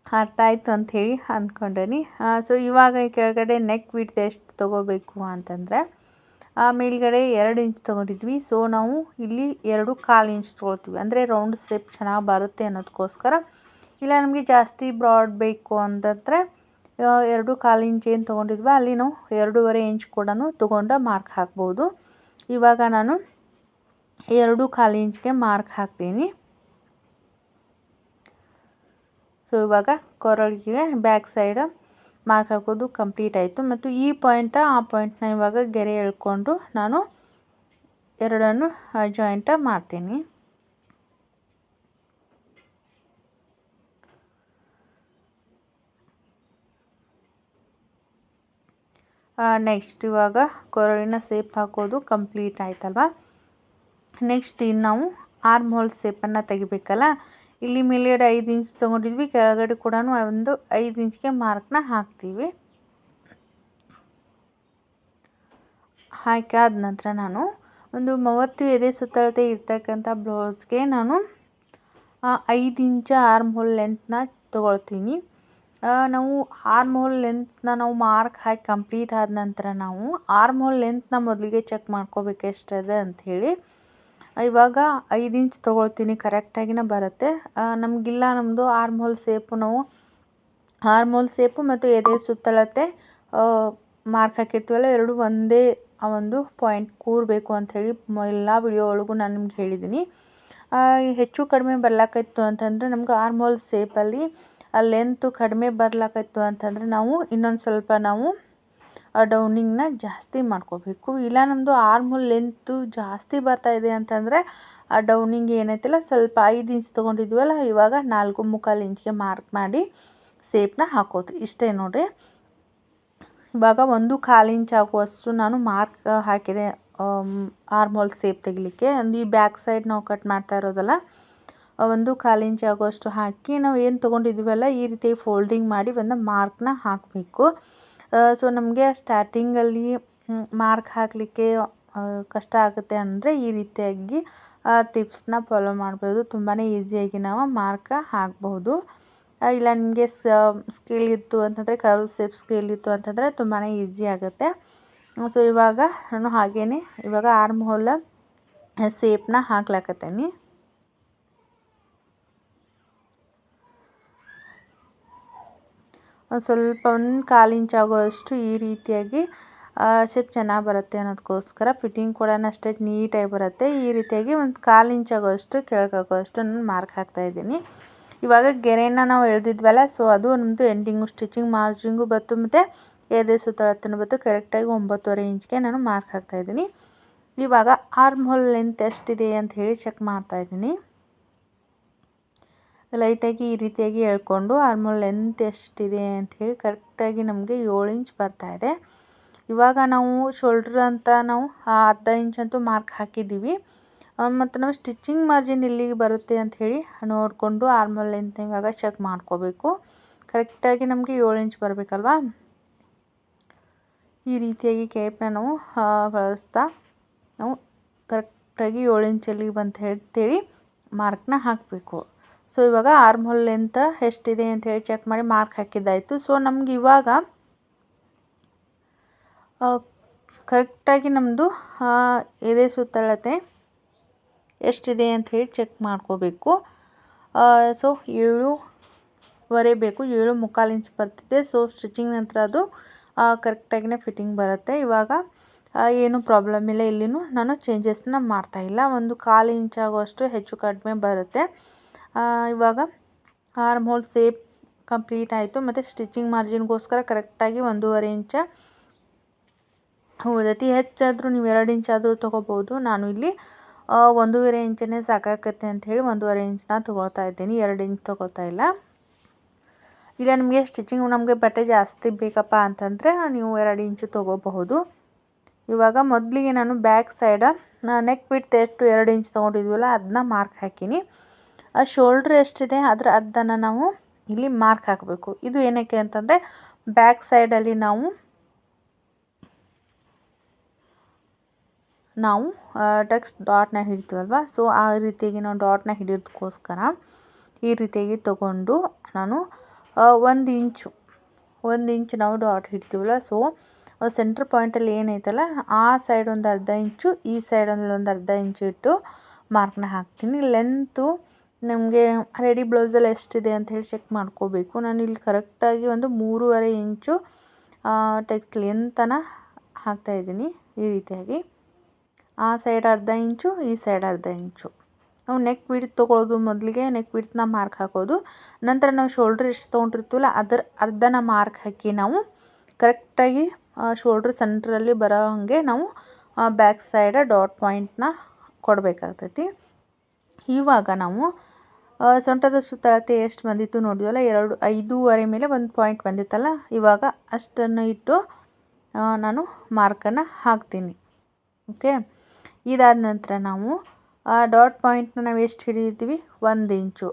ಅರ್ಥ ಆಯಿತು ಅಂಥೇಳಿ ಅಂದ್ಕೊಂಡೇನಿ. ಸೊ ಇವಾಗ ಈ ಕೆಳಗಡೆ ನೆಕ್ ವಿಡ್ತ್ ಎಷ್ಟು ತೊಗೋಬೇಕು ಅಂತಂದರೆ ಮೇಲ್ಗಡೆ 2 ಇಂಚ್ ತೊಗೊಂಡಿದ್ವಿ. ಸೊ ನಾವು ಇಲ್ಲಿ 2.25 ಇಂಚ್ ತೊಗೊಳ್ತೀವಿ. ಅಂದರೆ ರೌಂಡ್ ಶೇಪ್ ಚೆನ್ನಾಗಿ ಬರುತ್ತೆ ಅನ್ನೋದಕ್ಕೋಸ್ಕರ. ಇಲ್ಲ ನಮಗೆ ಜಾಸ್ತಿ ಬ್ರಾಡ್ ಬೇಕು ಅಂತಂದರೆ 2.25 ಇಂಚ್ ಏನು ತೊಗೊಂಡಿದ್ವಿ ಅಲ್ಲಿ ನಾವು 2.5 ಇಂಚ್ ಕೂಡ ತೊಗೊಂಡು ಮಾರ್ಕ್ ಹಾಕ್ಬೋದು. ಇವಾಗ ನಾನು 2.25 ಇಂಚ್ಗೆ ಮಾರ್ಕ್ ಹಾಕ್ತೀನಿ. ಸೊ ಇವಾಗ ಕೊರಳಿಗೆ ಬ್ಯಾಕ್ ಸೈಡ್ ಮಾರ್ಕ್ ಹಾಕೋದು ಕಂಪ್ಲೀಟ್ ಆಯಿತು. ಮತ್ತು ಈ ಪಾಯಿಂಟ ಆ ಪಾಯಿಂಟ್ನ ಇವಾಗ ಗೆರೆ ಎಳ್ಕೊಂಡು ನಾನು ಎರಡನ್ನು ಜಾಯಿಂಟ ಮಾಡ್ತೀನಿ. ನೆಕ್ಸ್ಟ್ ಇವಾಗ ಕೊರಳಿನ ಸೇಪ್ ಹಾಕೋದು ಕಂಪ್ಲೀಟ್ ಆಯ್ತಲ್ವ. ನೆಕ್ಸ್ಟ್ ಇನ್ನು ನಾವು ಆರ್ಮ್ ಹೋಲ್ ಸೇಪನ್ನು ತೆಗಿಬೇಕಲ್ಲ. ಇಲ್ಲಿ ಮೇಲ್ಗಡೆ 5 ಇಂಚ್ ತೊಗೊಂಡಿದ್ವಿ, ಕೆಳಗಡೆ ಕೂಡ ಒಂದು 5 ಇಂಚ್ಗೆ ಮಾರ್ಕ್ನ ಹಾಕ್ತೀವಿ. ಹಾಕಾದ ನಂತರ ನಾನು ಒಂದು 30 ಎದೆ ಸುತ್ತಳತೆ ಇರ್ತಕ್ಕಂಥ ಬ್ಲೌಸ್ಗೆ ನಾನು 5 ಇಂಚ್ ಆರ್ಮ್ ಹೋಲ್ ಲೆಂತ್ನ ತೊಗೊಳ್ತೀನಿ. ನಾವು ಆರ್ಮ್ ಹೋಲ್ ಲೆಂತ್ನ ನಾವು ಮಾರ್ಕ್ ಹಾಕಿ ಕಂಪ್ಲೀಟ್ ಆದ ನಂತರ ನಾವು ಆರ್ಮ್ ಹೋಲ್ ಲೆಂತ್ನ ಮೊದಲಿಗೆ ಚೆಕ್ ಮಾಡ್ಕೋಬೇಕು ಎಷ್ಟಿದೆ ಅಂಥೇಳಿ. ಇವಾಗ 5 ಇಂಚ್ ತೊಗೊಳ್ತೀನಿ, ಕರೆಕ್ಟಾಗಿನೇ ಬರುತ್ತೆ. ನಮಗಿಲ್ಲ ನಮ್ಮದು ಆರ್ಮ್ ಹೋಲ್ ಸೇಪು, ನಾವು ಆರ್ಮ್ ಹೋಲ್ ಸೇಪು ಮತ್ತು ಎದೆ ಸುತ್ತಳತೆ ಮಾರ್ಕ್ ಹಾಕಿರ್ತೀವಲ್ಲ, ಎರಡು ಒಂದೇ ಒಂದು ಪಾಯಿಂಟ್ ಕೂರಬೇಕು ಅಂಥೇಳಿ ಎಲ್ಲ ವಿಡಿಯೋ ಒಳಗೂ ನಾನು ನಿಮ್ಗೆ ಹೇಳಿದ್ದೀನಿ. ಹೆಚ್ಚು ಕಡಿಮೆ ಬರ್ಲಾಕಿತ್ತು ಅಂತಂದರೆ ನಮ್ಗೆ ಆರ್ಮ್ ಹೋಲ್ ಸೇಪಲ್ಲಿ ಲೆಂತು ಕಡಿಮೆ ಬರ್ಲಾಕಿತ್ತು ಅಂತಂದರೆ ನಾವು ಇನ್ನೊಂದು ಸ್ವಲ್ಪ ನಾವು ಡೌನಿಂಗ್ನ ಜಾಸ್ತಿ ಮಾಡ್ಕೋಬೇಕು. ಇಲ್ಲ ನಮ್ಮದು ಆರ್ಮ್ ಹೋಲ್ ಲೆಂತು ಜಾಸ್ತಿ ಬರ್ತಾಯಿದೆ ಅಂತಂದರೆ ಆ ಡೌನಿಂಗ್ ಏನೈತಿಲ್ಲ ಸ್ವಲ್ಪ 5 ಇಂಚ್ ತೊಗೊಂಡಿದ್ವಲ್ಲ, ಇವಾಗ 4.25 ಇಂಚ್ಗೆ ಮಾರ್ಕ್ ಮಾಡಿ ಸೇಪ್ನ ಹಾಕೋದು. ಇಷ್ಟೇ ನೋಡಿರಿ. ಇವಾಗ 1/4 ಇಂಚ್ ಆಗುವಷ್ಟು ನಾನು ಮಾರ್ಕ್ ಹಾಕಿದೆ ಆರ್ಮ್ ಹೋಲ್ ಸೇಪ್ ತೆಗಿಲಿಕ್ಕೆ. ಈ ಬ್ಯಾಕ್ ಸೈಡ್ ನಾವು ಕಟ್ ಮಾಡ್ತಾ ಇರೋದಲ್ಲ, 1/4 ಇಂಚ್ ಆಗುವಷ್ಟು ಹಾಕಿ ನಾವು ಏನು ತೊಗೊಂಡಿದ್ದೀವಲ್ಲ ಈ ರೀತಿ ಫೋಲ್ಡಿಂಗ್ ಮಾಡಿ ಒಂದು ಮಾರ್ಕ್ನ ಹಾಕಬೇಕು. ಸೊ ನಮಗೆ ಸ್ಟಾರ್ಟಿಂಗಲ್ಲಿ ಮಾರ್ಕ್ ಹಾಕಲಿಕ್ಕೆ ಕಷ್ಟ ಆಗುತ್ತೆ ಅಂದರೆ ಈ ರೀತಿಯಾಗಿ ಟಿಪ್ಸ್ನ ಫಾಲೋ ಮಾಡ್ಬೋದು. ತುಂಬಾ ಈಸಿಯಾಗಿ ನಾವು ಮಾರ್ಕ್ ಹಾಕ್ಬಹುದು. ಇಲ್ಲ ನಿಮಗೆ ಸ್ಕೇಲ್ ಇತ್ತು ಅಂತಂದರೆ, ಕರ್ವ್ ಸೇಪ್ ಸ್ಕೇಲ್ ಇತ್ತು ಅಂತಂದರೆ ತುಂಬಾ ಈಸಿ ಆಗುತ್ತೆ. ಸೊ ಇವಾಗ ನಾನು ಹಾಗೇ ಇವಾಗ ಆರ್ಮ್ ಹೋಲ್ ಸೇಪ್ನ ಹಾಕ್ಲಾಕತ್ತೀನಿ. ಸ್ವಲ್ಪ 1/4 ಇಂಚ್ ಆಗೋಷ್ಟು ಈ ರೀತಿಯಾಗಿ ಶೇಪ್ ಚೆನ್ನಾಗಿ ಬರುತ್ತೆ ಅನ್ನೋದಕ್ಕೋಸ್ಕರ ಫಿಟ್ಟಿಂಗ್ ಕೂಡ ಅಷ್ಟೇ ನೀಟಾಗಿ ಬರುತ್ತೆ. ಈ ರೀತಿಯಾಗಿ 1/4 ಇಂಚ್ ಆಗೋಷ್ಟು ಕೆಳಗಾಗೋಷ್ಟು ನಾನು ಮಾರ್ಕ್ ಹಾಕ್ತಾಯಿದ್ದೀನಿ. ಇವಾಗ ಗೆರೆನ ನಾವು ಎಳೆದಿದ್ವಲ್ಲ, ಸೊ ಅದು ನಮ್ಮದು ಎಂಡಿಂಗು ಸ್ಟಿಚಿಂಗ್ ಮಾರ್ಜಿಂಗು ಬತ್ತು ಮತ್ತು ಎದೆ ಸುತ್ತಳತೆನೂ ಬತ್ತು. ಕರೆಕ್ಟಾಗಿ 9.25 ಇಂಚ್ಗೆ ನಾನು ಮಾರ್ಕ್ ಹಾಕ್ತಾಯಿದ್ದೀನಿ. ಇವಾಗ ಆರ್ಮ್ ಹೋಲ್ ಲೆಂತ್ ಎಷ್ಟಿದೆ ಅಂತ ಹೇಳಿ ಚೆಕ್ ಮಾಡ್ತಾಯಿದ್ದೀನಿ. ಲೈಟಾಗಿ ಈ ರೀತಿಯಾಗಿ ಎಳ್ಕೊಂಡು ಆರ್ಮ್ ಹೋಲ್ ಲೆಂತ್ ಎಷ್ಟಿದೆ ಅಂಥೇಳಿ ಕರೆಕ್ಟಾಗಿ ನಮಗೆ 7 ಇಂಚ್ ಬರ್ತಾಯಿದೆ. ಇವಾಗ ನಾವು ಶೋಲ್ಡ್ರ್ ಅಂತ ನಾವು 1/2 ಇಂಚ್ ಅಂತೂ ಮಾರ್ಕ್ ಹಾಕಿದ್ದೀವಿ. ಮತ್ತು ನಾವು ಸ್ಟಿಚಿಂಗ್ ಮಾರ್ಜಿನ್ ಇಲ್ಲಿಗೆ ಬರುತ್ತೆ ಅಂಥೇಳಿ ನೋಡಿಕೊಂಡು ಆರ್ಮ್ ಹೋಲ್ ಲೆಂತ್ನ ಇವಾಗ ಚೆಕ್ ಮಾಡ್ಕೋಬೇಕು. ಕರೆಕ್ಟಾಗಿ ನಮಗೆ 7 ಇಂಚ್ ಬರಬೇಕಲ್ವಾ. ಈ ರೀತಿಯಾಗಿ ಕೇಪ್ನ ನಾವು ಬಳಸ್ತಾ ನಾವು ಕರೆಕ್ಟಾಗಿ 7 ಇಂಚ್ ಎಲ್ಲಿಗೆ ಬಂತ ಹೇಳ್ತೇಳಿ ಮಾರ್ಕ್ನ ಹಾಕಬೇಕು. ಸೊ ಇವಾಗ ಆರ್ಮ್ ಹೋಲ್ ಲೆಂತ್ ಎಷ್ಟಿದೆ ಅಂಥೇಳಿ ಚೆಕ್ ಮಾಡಿ ಮಾರ್ಕ್ ಹಾಕಿದ್ದಾಯಿತು. ಸೊ ನಮ್ಗೆ ಇವಾಗ ಕರೆಕ್ಟಾಗಿ ನಮ್ಮದು ಎದೆ ಸುತ್ತಳತೆ ಎಷ್ಟಿದೆ ಅಂಥೇಳಿ ಚೆಕ್ ಮಾಡ್ಕೋಬೇಕು. ಸೊ 7.25 ಬೇಕು, 7.25 ಇಂಚ್ ಬರ್ತಿದೆ. ಸೊ ಸ್ಟಿಚಿಂಗ್ ನಂತರ ಅದು ಕರೆಕ್ಟಾಗಿನೇ ಫಿಟ್ಟಿಂಗ್ ಬರುತ್ತೆ. ಇವಾಗ ಏನೂ ಪ್ರಾಬ್ಲಮ್ ಇಲ್ಲ, ಇಲ್ಲಿನೂ ನಾನು ಚೇಂಜಸ್ನ ಮಾಡ್ತಾಯಿಲ್ಲ. 1/4 ಇಂಚ್ ಆಗುವಷ್ಟು ಹೆಚ್ಚು ಕಡಿಮೆ ಬರುತ್ತೆ. ಇವಾಗ ಆರ್ಮ್ ಹೋಲ್ ಸೇಪ್ ಕಂಪ್ಲೀಟ್ ಆಯಿತು ಮತ್ತು ಸ್ಟಿಚಿಂಗ್ ಮಾರ್ಜಿನ್ಗೋಸ್ಕರ ಕರೆಕ್ಟಾಗಿ 1.5 ಇಂಚ್ ಉಳಿದೈತಿ. ಹೆಚ್ಚಾದರೂ ನೀವು 2 ಇಂಚ್ ಆದರೂ ತೊಗೋಬೋದು. ನಾನು ಇಲ್ಲಿ 1.5 ಇಂಚನೇ ಸಾಕಾಗತ್ತೆ ಅಂಥೇಳಿ 1.5 ಇಂಚನ್ನ ತೊಗೊಳ್ತಾ ಇದ್ದೀನಿ, 2 ಇಂಚ್ ತೊಗೊಳ್ತಾ ಇಲ್ಲ. ಇಲ್ಲ ನಿಮಗೆ ಸ್ಟಿಚಿಂಗ್ ನಮಗೆ ಬಟ್ಟೆ ಜಾಸ್ತಿ ಬೇಕಪ್ಪ ಅಂತಂದರೆ ನೀವು 2 ಇಂಚು ತೊಗೋಬಹುದು. ಇವಾಗ ಮೊದಲಿಗೆ ನಾನು ಬ್ಯಾಕ್ ಸೈಡ ನೆಕ್ ವಿಡ್ತ್ ಎಷ್ಟು 2 ಇಂಚ್ ತೊಗೊಂಡಿದ್ವಲ್ಲ ಅದನ್ನ ಮಾರ್ಕ್ ಹಾಕೀನಿ. ಶೋಲ್ಡ್ರ್ ಎಷ್ಟಿದೆ ಅದರ ಅರ್ಧನ ನಾವು ಇಲ್ಲಿ ಮಾರ್ಕ್ ಹಾಕಬೇಕು. ಇದು ಏನಕ್ಕೆ ಅಂತಂದರೆ ಬ್ಯಾಕ್ ಸೈಡಲ್ಲಿ ನಾವು ಟೆಕ್ಸ್ಟ್ ಡಾಟ್ನ ಹಿಡಿತೀವಲ್ವ, ಸೊ ಆ ರೀತಿಯಾಗಿ ನಾವು ಡಾಟ್ನ ಹಿಡಿಯೋದಕ್ಕೋಸ್ಕರ ಈ ರೀತಿಯಾಗಿ ತೊಗೊಂಡು ನಾನು 1 ಇಂಚ್ ನಾವು ಡಾಟ್ ಹಿಡ್ತೀವಲ್ಲ, ಸೊ ಸೆಂಟ್ರ್ ಪಾಯಿಂಟಲ್ಲಿ ಏನೈತಲ್ಲ ಆ ಸೈಡ್ ಒಂದು ಅರ್ಧ ಇಂಚು, ಈ ಸೈಡಲ್ಲಿ ಒಂದು ಅರ್ಧ ಇಂಚು ಇಟ್ಟು ಮಾರ್ಕ್ನ ಹಾಕ್ತೀನಿ. ಲೆಂತು ನಮಗೆ ರೆಡಿ ಬ್ಲೌಸಲ್ಲಿ ಎಷ್ಟಿದೆ ಅಂತ ಹೇಳಿ ಚೆಕ್ ಮಾಡ್ಕೋಬೇಕು. ನಾನು ಇಲ್ಲಿ ಕರೆಕ್ಟಾಗಿ ಒಂದು 3.5 ಇಂಚು ಟೆಕ್ಸ್ಟ್ ಲೆಂತನ್ನು ಹಾಕ್ತಾಯಿದ್ದೀನಿ. ಈ ರೀತಿಯಾಗಿ ಆ ಸೈಡ್ ಅರ್ಧ ಇಂಚು, ಈ ಸೈಡ್ ಅರ್ಧ ಇಂಚು. ನಾವು ನೆಕ್ ವಿಡ್ತ್ ತೊಗೊಳ್ಳೋದು, ಮೊದಲಿಗೆ ನೆಕ್ ವಿಡ್ತ್ನ ಮಾರ್ಕ್ ಹಾಕೋದು, ನಂತರ ನಾವು ಶೋಲ್ಡ್ರ್ ಎಷ್ಟು ತೊಗೊಂಡಿರ್ತೀವಲ್ಲ ಅದರ ಅರ್ಧನ ಮಾರ್ಕ್ ಹಾಕಿ ನಾವು ಕರೆಕ್ಟಾಗಿ ಶೋಲ್ಡ್ರ್ ಸೆಂಟ್ರಲ್ಲಿ ಬರೋ ಹಾಗೆ ನಾವು ಬ್ಯಾಕ್ ಸೈಡ್ ಡಾಟ್ ಪಾಯಿಂಟ್ನ ಕೊಡಬೇಕಾಗ್ತೈತಿ. ಇವಾಗ ನಾವು ಸೊಂಟದ ಸುತ್ತಳತೆ ಎಷ್ಟು ಬಂದಿತ್ತು ನೋಡಿದ್ವಲ್ಲ, 5.5 ಮೇಲೆ 1 ಪಾಯಿಂಟ್ ಬಂದಿತ್ತಲ್ಲ, ಇವಾಗ ಅಷ್ಟನ್ನು ಇಟ್ಟು ನಾನು ಮಾರ್ಕನ್ನು ಹಾಕ್ತೀನಿ. ಓಕೆ, ಇದಾದ ನಂತರ ನಾವು ಡಾಟ್ ಪಾಯಿಂಟ್ನ ನಾವು ಎಷ್ಟು ಹಿಡಿದಿದ್ದೀವಿ, 1 ಇಂಚು.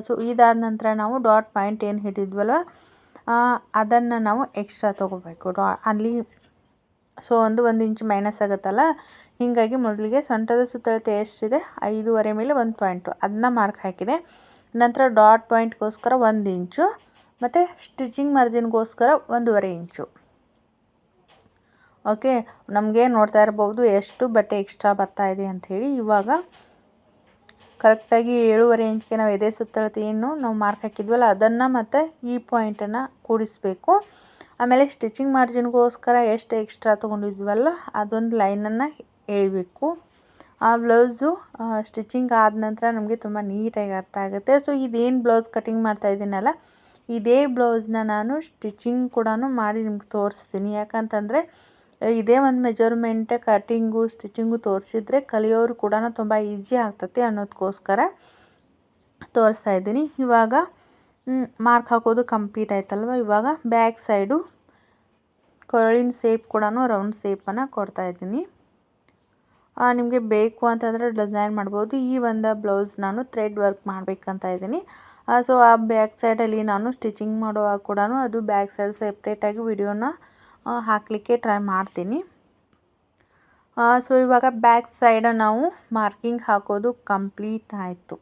ಸೊ ಇದಾದ ನಂತರ ನಾವು ಡಾಟ್ ಪಾಯಿಂಟ್ ಏನು ಹಿಡಿದ್ವಲ್ವ ಅದನ್ನು ನಾವು ಎಕ್ಸ್ಟ್ರಾ ತೊಗೋಬೇಕು ಅಲ್ಲಿ. ಸೊ 1 ಇಂಚು ಮೈನಸ್ ಆಗುತ್ತಲ್ಲ, ಹೀಗಾಗಿ ಮೊದಲಿಗೆ ಸೊಂಟದ ಸುತ್ತಳತೆ ಎಷ್ಟಿದೆ 5.5 ಮೇಲೆ 1 ಪಾಯಿಂಟು ಅದನ್ನ ಮಾರ್ಕ್ ಹಾಕಿದೆ. ನಂತರ ಡಾಟ್ ಪಾಯಿಂಟ್ಗೋಸ್ಕರ 1 ಇಂಚು ಮತ್ತು ಸ್ಟಿಚಿಂಗ್ ಮಾರ್ಜಿನ್ಗೋಸ್ಕರ 1.5 ಇಂಚು. ಓಕೆ, ನಮಗೆ ನೋಡ್ತಾ ಇರ್ಬೋದು ಎಷ್ಟು ಬಟ್ಟೆ ಎಕ್ಸ್ಟ್ರಾ ಬರ್ತಾಯಿದೆ ಅಂಥೇಳಿ. ಇವಾಗ ಕರೆಕ್ಟಾಗಿ 7.5 ಇಂಚ್ಗೆ ನಾವು ಎದೆ ಸುತ್ತಳತೆ ಏನು ನಾವು ಮಾರ್ಕ್ ಹಾಕಿದ್ವಲ್ಲ ಅದನ್ನು ಮತ್ತು ಈ ಪಾಯಿಂಟನ್ನು ಕೂಡಿಸಬೇಕು. ಆಮೇಲೆ ಸ್ಟಿಚಿಂಗ್ ಮಾರ್ಜಿನ್ಗೋಸ್ಕರ ಎಷ್ಟು ಎಕ್ಸ್ಟ್ರಾ ತೊಗೊಂಡಿದ್ವಲ್ಲ ಅದೊಂದು ಲೈನನ್ನು ಎಳಿಬೇಕು. ಆ ಬ್ಲೌಸು ಸ್ಟಿಚಿಂಗ್ ಆದ ನಂತರ ನಮಗೆ ತುಂಬ ನೀಟಾಗಿ ಅರ್ಥ ಆಗುತ್ತೆ. ಸೊ ಇದೇನು ಬ್ಲೌಸ್ ಕಟಿಂಗ್ ಮಾಡ್ತಾಯಿದ್ದೀನಲ್ಲ ಇದೇ ಬ್ಲೌಸ್ನ ನಾನು ಸ್ಟಿಚಿಂಗ್ ಕೂಡ ಮಾಡಿ ನಿಮ್ಗೆ ತೋರಿಸ್ತೀನಿ. ಯಾಕಂತಂದರೆ ಇದೇ ಒಂದು ಮೆಜರ್ಮೆಂಟ್ ಕಟಿಂಗು ಸ್ಟಿಚಿಂಗು ತೋರಿಸಿದ್ರೆ ಕಲಿಯೋರು ಕೂಡ ತುಂಬ ಈಸಿ ಆಗ್ತದೆ ಅನ್ನೋದಕ್ಕೋಸ್ಕರ ತೋರಿಸ್ತಾ ಇದ್ದೀನಿ. ಇವಾಗ ಮಾರ್ಕ್ ಹಾಕೋದು ಕಂಪ್ಲೀಟ್ ಆಯ್ತಲ್ವ. ಇವಾಗ ಬ್ಯಾಕ್ ಸೈಡು ಕೊರಳಿನ ಸೇಪ್ ಕೂಡ ರೌಂಡ್ ಸೇಪನ್ನು ಕೊಡ್ತಾಯಿದ್ದೀನಿ. ನಿಮಗೆ ಬೇಕು ಅಂತಂದರೆ ಡಿಸೈನ್ ಮಾಡ್ಬೋದು. ಈ ಒಂದು ಬ್ಲೌಸ್ ನಾನು ಥ್ರೆಡ್ ವರ್ಕ್ ಮಾಡಬೇಕಂತ ಇದ್ದೀನಿ. ಸೊ ಆ ಬ್ಯಾಕ್ ಸೈಡಲ್ಲಿ ನಾನು ಸ್ಟಿಚಿಂಗ್ ಮಾಡುವಾಗ ಕೂಡ ಅದು ಬ್ಯಾಕ್ ಸೈಡ್ ಸೆಪ್ರೇಟಾಗಿ ವಿಡಿಯೋನ ಹಾಕಲಿಕ್ಕೆ ಟ್ರೈ ಮಾಡ್ತೀನಿ. ಸೊ ಇವಾಗ ಬ್ಯಾಕ್ ಸೈಡ ನಾವು ಮಾರ್ಕಿಂಗ್ ಹಾಕೋದು ಕಂಪ್ಲೀಟ್ ಆಯಿತು.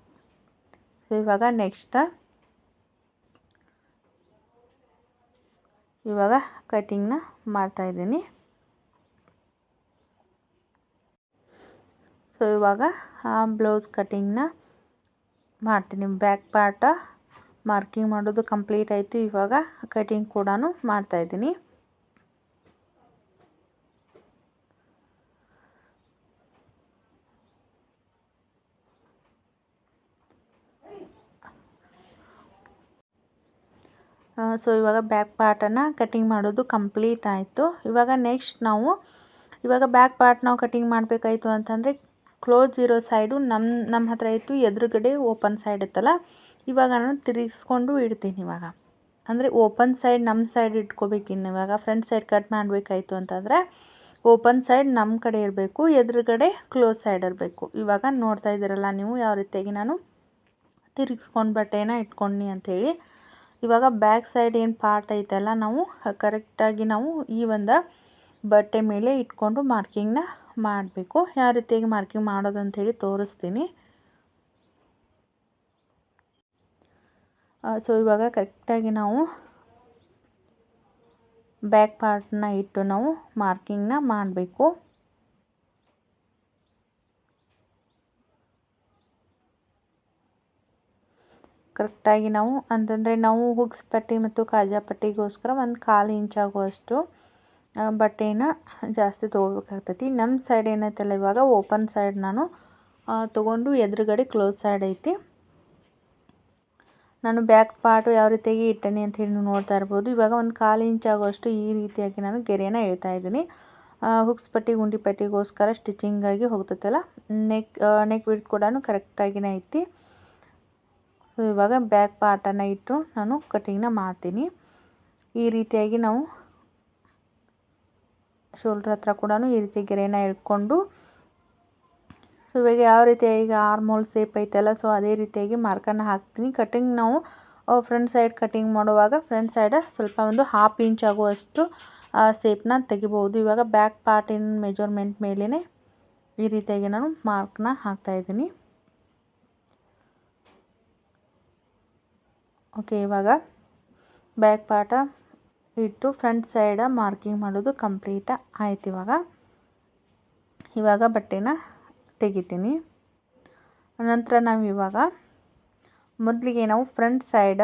ಸೊ ಇವಾಗ ನೆಕ್ಸ್ಟ್ ಇವಾಗ ಕಟಿಂಗ್ನ ಮಾಡ್ತಾಯಿದ್ದೀನಿ. ಸೊ ಇವಾಗ ಬ್ಲೌಸ್ ಕಟಿಂಗ್ನ ಮಾಡ್ತೀನಿ. ಬ್ಯಾಕ್ ಪಾರ್ಟ ಮಾರ್ಕಿಂಗ್ ಮಾಡೋದು ಕಂಪ್ಲೀಟ್ ಆಯಿತು. ಇವಾಗ ಕಟಿಂಗ್ ಕೂಡ ಮಾಡ್ತಾಯಿದ್ದೀನಿ. ಸೊ ಇವಾಗ ಬ್ಯಾಕ್ ಪಾರ್ಟನ್ನು ಕಟಿಂಗ್ ಮಾಡೋದು ಕಂಪ್ಲೀಟ್ ಆಯಿತು. ಇವಾಗ ನೆಕ್ಸ್ಟ್ ನಾವು ಇವಾಗ ಬ್ಯಾಕ್ ಪಾರ್ಟ್ ನಾವು ಕಟಿಂಗ್ ಮಾಡಬೇಕಾಯಿತು ಅಂತಂದರೆ ಕ್ಲೋಸ್ ಇರೋ ಸೈಡು ನಮ್ಮ ಹತ್ರ ಇತ್ತು, ಎದುರುಗಡೆ ಓಪನ್ ಸೈಡ್ ಇತ್ತಲ್ಲ. ಇವಾಗ ನಾನು ತಿರುಗಿಸ್ಕೊಂಡು ಇಡ್ತೀನಿ. ಇವಾಗ ಅಂದರೆ ಓಪನ್ ಸೈಡ್ ನಮ್ಮ ಸೈಡ್ ಇಟ್ಕೋಬೇಕಿನ್ನು. ಇವಾಗ ಫ್ರಂಟ್ ಸೈಡ್ ಕಟ್ ಮಾಡಬೇಕಾಯಿತು ಅಂತಂದರೆ ಓಪನ್ ಸೈಡ್ ನಮ್ಮ ಕಡೆ ಇರಬೇಕು, ಎದುರುಗಡೆ ಕ್ಲೋಸ್ ಸೈಡ್ ಇರಬೇಕು. ಇವಾಗ ನೋಡ್ತಾ ಇದ್ದೀರಲ್ಲ ನೀವು ಯಾವ ರೀತಿಯಾಗಿ ನಾನು ತಿರುಗಿಸ್ಕೊಂಡು ಬಟ್ಟೆನ ಇಟ್ಕೊಂಡು ಅಂಥೇಳಿ. ಇವಾಗ ಬ್ಯಾಕ್ ಸೈಡ್ ಏನು ಪಾರ್ಟ್ ಐತಲ್ಲ ನಾವು ಕರೆಕ್ಟಾಗಿ ನಾವು ಈ ಒಂದು ಬಟ್ಟೆ ಮೇಲೆ ಇಟ್ಕೊಂಡು ಮಾರ್ಕಿಂಗ್ನ ಮಾಡಬೇಕು. ಯಾವ ರೀತಿಯಾಗಿ ಮಾರ್ಕಿಂಗ್ ಮಾಡೋದು ಅಂಥೇಳಿ ತೋರಿಸ್ತೀನಿ. ಸೊ ಇವಾಗ ಕರೆಕ್ಟಾಗಿ ನಾವು ಬ್ಯಾಕ್ ಪಾರ್ಟ್ನ ಇಟ್ಟು ನಾವು ಮಾರ್ಕಿಂಗ್ನ ಮಾಡಬೇಕು. ಕರೆಕ್ಟಾಗಿ ನಾವು ಅಂತಂದರೆ ನಾವು ಹುಕ್ಸ್ ಪಟ್ಟಿ ಮತ್ತು ಕಾಜಾ ಪಟ್ಟಿಗೋಸ್ಕರ 1/4 ಇಂಚ್ ಆಗುವಷ್ಟು ಬಟ್ಟೆನ ಜಾಸ್ತಿ ತೊಗೋಬೇಕಾಗ್ತೈತಿ. ನಮ್ಮ ಸೈಡ್ ಏನೈತಲ್ಲ ಇವಾಗ ಓಪನ್ ಸೈಡ್ ನಾನು ತೊಗೊಂಡು ಎದುರುಗಡೆ ಕ್ಲೋಸ್ ಸೈಡ್ ಐತಿ. ನಾನು ಬ್ಯಾಕ್ ಪಾರ್ಟು ಯಾವ ರೀತಿಯಾಗಿ ಇಟ್ಟೇನೆ ಅಂತ ಹೇಳಿ ನೀವು ನೋಡ್ತಾ ಇರ್ಬೋದು. ಇವಾಗ 1/4 ಇಂಚ್ ಆಗುವಷ್ಟು ಈ ರೀತಿಯಾಗಿ ನಾನು ಗೆರೆನ ಹೇಳ್ತಾ ಇದ್ದೀನಿ. ಹುಕ್ಸ್ ಪಟ್ಟಿ ಗುಂಡಿ ಪಟ್ಟಿಗೋಸ್ಕರ ಸ್ಟಿಚಿಂಗಾಗಿ ಹೋಗ್ತೈತಲ್ಲ ನೆಕ್ ವಿಡ್ತ್ ಕೂಡ ಕರೆಕ್ಟಾಗಿನೇ ಐತಿ. ಸೊ ಇವಾಗ ಬ್ಯಾಕ್ ಪಾರ್ಟನ್ನು ಇಟ್ಟು ನಾನು ಕಟಿಂಗ್ನ ಮಾಡ್ತೀನಿ. ಈ ರೀತಿಯಾಗಿ ನಾವು ಶೋಲ್ಡ್ರ್ ಹತ್ರ ಕೂಡ ಈ ರೀತಿ ಗೆರೆನ ಎಳ್ಕೊಂಡು ಸೊ ಇವಾಗ ಯಾವ ರೀತಿಯಾಗಿ ಈಗ ಆರ್ಮೋಲ್ ಸೇಪ್ ಐತಲ್ಲ ಸೊ ಅದೇ ರೀತಿಯಾಗಿ ಮಾರ್ಕನ್ನು ಹಾಕ್ತೀನಿ. ಕಟಿಂಗ್ ನಾವು ಫ್ರಂಟ್ ಸೈಡ್ ಕಟಿಂಗ್ ಮಾಡುವಾಗ ಫ್ರಂಟ್ ಸೈಡ್ ಸ್ವಲ್ಪ 1/2 ಇಂಚ್ ಆಗುವಷ್ಟು ಸೇಪ್ನ ತೆಗಿಬೋದು. ಇವಾಗ ಬ್ಯಾಕ್ ಪಾರ್ಟಿನ ಮೆಜರ್ಮೆಂಟ್ ಮೇಲೇ ಈ ರೀತಿಯಾಗಿ ನಾನು ಮಾರ್ಕ್ನ ಹಾಕ್ತಾಯಿದ್ದೀನಿ. ಓಕೆ, ಇವಾಗ ಬ್ಯಾಕ್ ಪಾರ್ಟ ಇಟ್ಟು ಫ್ರಂಟ್ ಸೈಡ ಮಾರ್ಕಿಂಗ್ ಮಾಡೋದು ಕಂಪ್ಲೀಟ್ ಆಯ್ತು. ಇವಾಗ ಬಟ್ಟೆನ ತೆಗಿತೀನಿ. ನಂತರ ನಾವು ಇವಾಗ ಮೊದಲಿಗೆ ನಾವು ಫ್ರಂಟ್ ಸೈಡ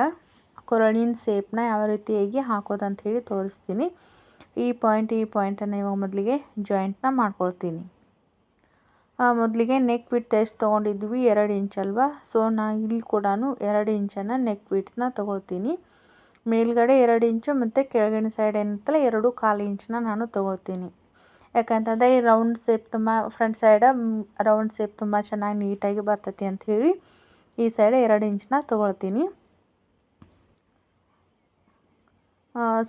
ಕೊರಳಿನ ಸೇಪ್ನ ಯಾವ ರೀತಿಯಾಗಿ ಹಾಕೋದು ಅಂಥೇಳಿ ತೋರಿಸ್ತೀನಿ. ಈ ಪಾಯಿಂಟನ್ನು ಇವಾಗ ಮೊದಲಿಗೆ ಜಾಯಿಂಟ್ನ ಮಾಡ್ಕೊಳ್ತೀನಿ. ಮೊದಲಿಗೆ ನೆಕ್ ವಿಡ್ತ್ ಎಷ್ಟು ತೊಗೊಂಡಿದ್ವಿ 2 ಇಂಚ್ ಅಲ್ವಾ. ಸೊ ನಾನು ಇಲ್ಲಿ ಕೂಡ 2 ಇಂಚನ್ನು ನೆಕ್ ವಿಡ್ತ್ನ ತೊಗೊಳ್ತೀನಿ. ಮೇಲ್ಗಡೆ 2 ಇಂಚು ಮತ್ತು ಕೆಳಗಡೆ ಸೈಡ್ ಏನಿರ್ತಲ್ಲ 2.25 ಇಂಚನ್ನ ನಾನು ತೊಗೊಳ್ತೀನಿ. ಯಾಕಂತಂದರೆ ಈ ರೌಂಡ್ ಸೇಪ್ ತುಂಬ ಫ್ರಂಟ್ ಸೈಡ ರೌಂಡ್ ಸೇಪ್ ತುಂಬ ಚೆನ್ನಾಗಿ ನೀಟಾಗಿ ಬರ್ತೈತಿ ಅಂಥೇಳಿ ಈ ಸೈಡ್ 2 ಇಂಚನ್ನ ತೊಗೊಳ್ತೀನಿ.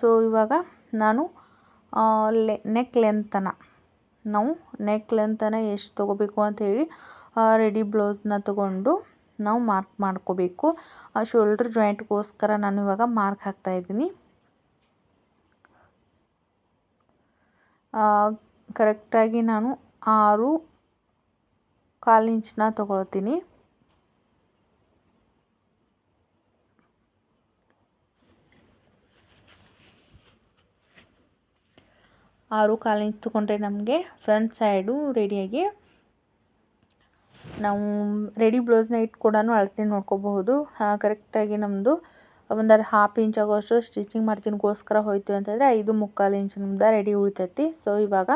ಸೊ ಇವಾಗ ನಾನು ನೆಕ್ ಲೆಂತನ ನಾವು ನೆಕ್ ಲೆಂತನ ಎಷ್ಟು ತೊಗೋಬೇಕು ಅಂಥೇಳಿ ರೆಡಿ ಬ್ಲೌಸ್ನ ತೊಗೊಂಡು ನಾವು ಮಾರ್ಕ್ ಮಾಡ್ಕೋಬೇಕು. ಶೋಲ್ಡ್ರ್ ಜಾಯಿಂಟ್ಗೋಸ್ಕರ ನಾನು ಇವಾಗ ಮಾರ್ಕ್ ಹಾಕ್ತಾಯಿದ್ದೀನಿ. ಕರೆಕ್ಟಾಗಿ ನಾನು 6.25 ಇಂಚನ್ನ ತೊಗೊಳ್ತೀನಿ. 6.25 ಇಂಚ್ ತೊಗೊಂಡ್ರೆ ನಮಗೆ ಫ್ರಂಟ್ ಸೈಡು ರೆಡಿಯಾಗಿ ನಾವು ರೆಡಿ ಬ್ಲೌಸ್ನ ಇಟ್ಟು ಕೂಡ ಅಳತೆ ನೋಡ್ಕೋಬಹುದು. ಕರೆಕ್ಟಾಗಿ ನಮ್ಮದು ಒಂದು 1/2 ಇಂಚ್ ಆಗೋಷ್ಟು ಸ್ಟಿಚಿಂಗ್ ಮಾರ್ಜಿನ್ಗೋಸ್ಕರ ಹೋಯಿತು ಅಂತಂದರೆ 5.25 ಇಂಚ್ ನಮ್ದು ರೆಡಿ ಉಳಿತೈತಿ. ಸೊ ಇವಾಗ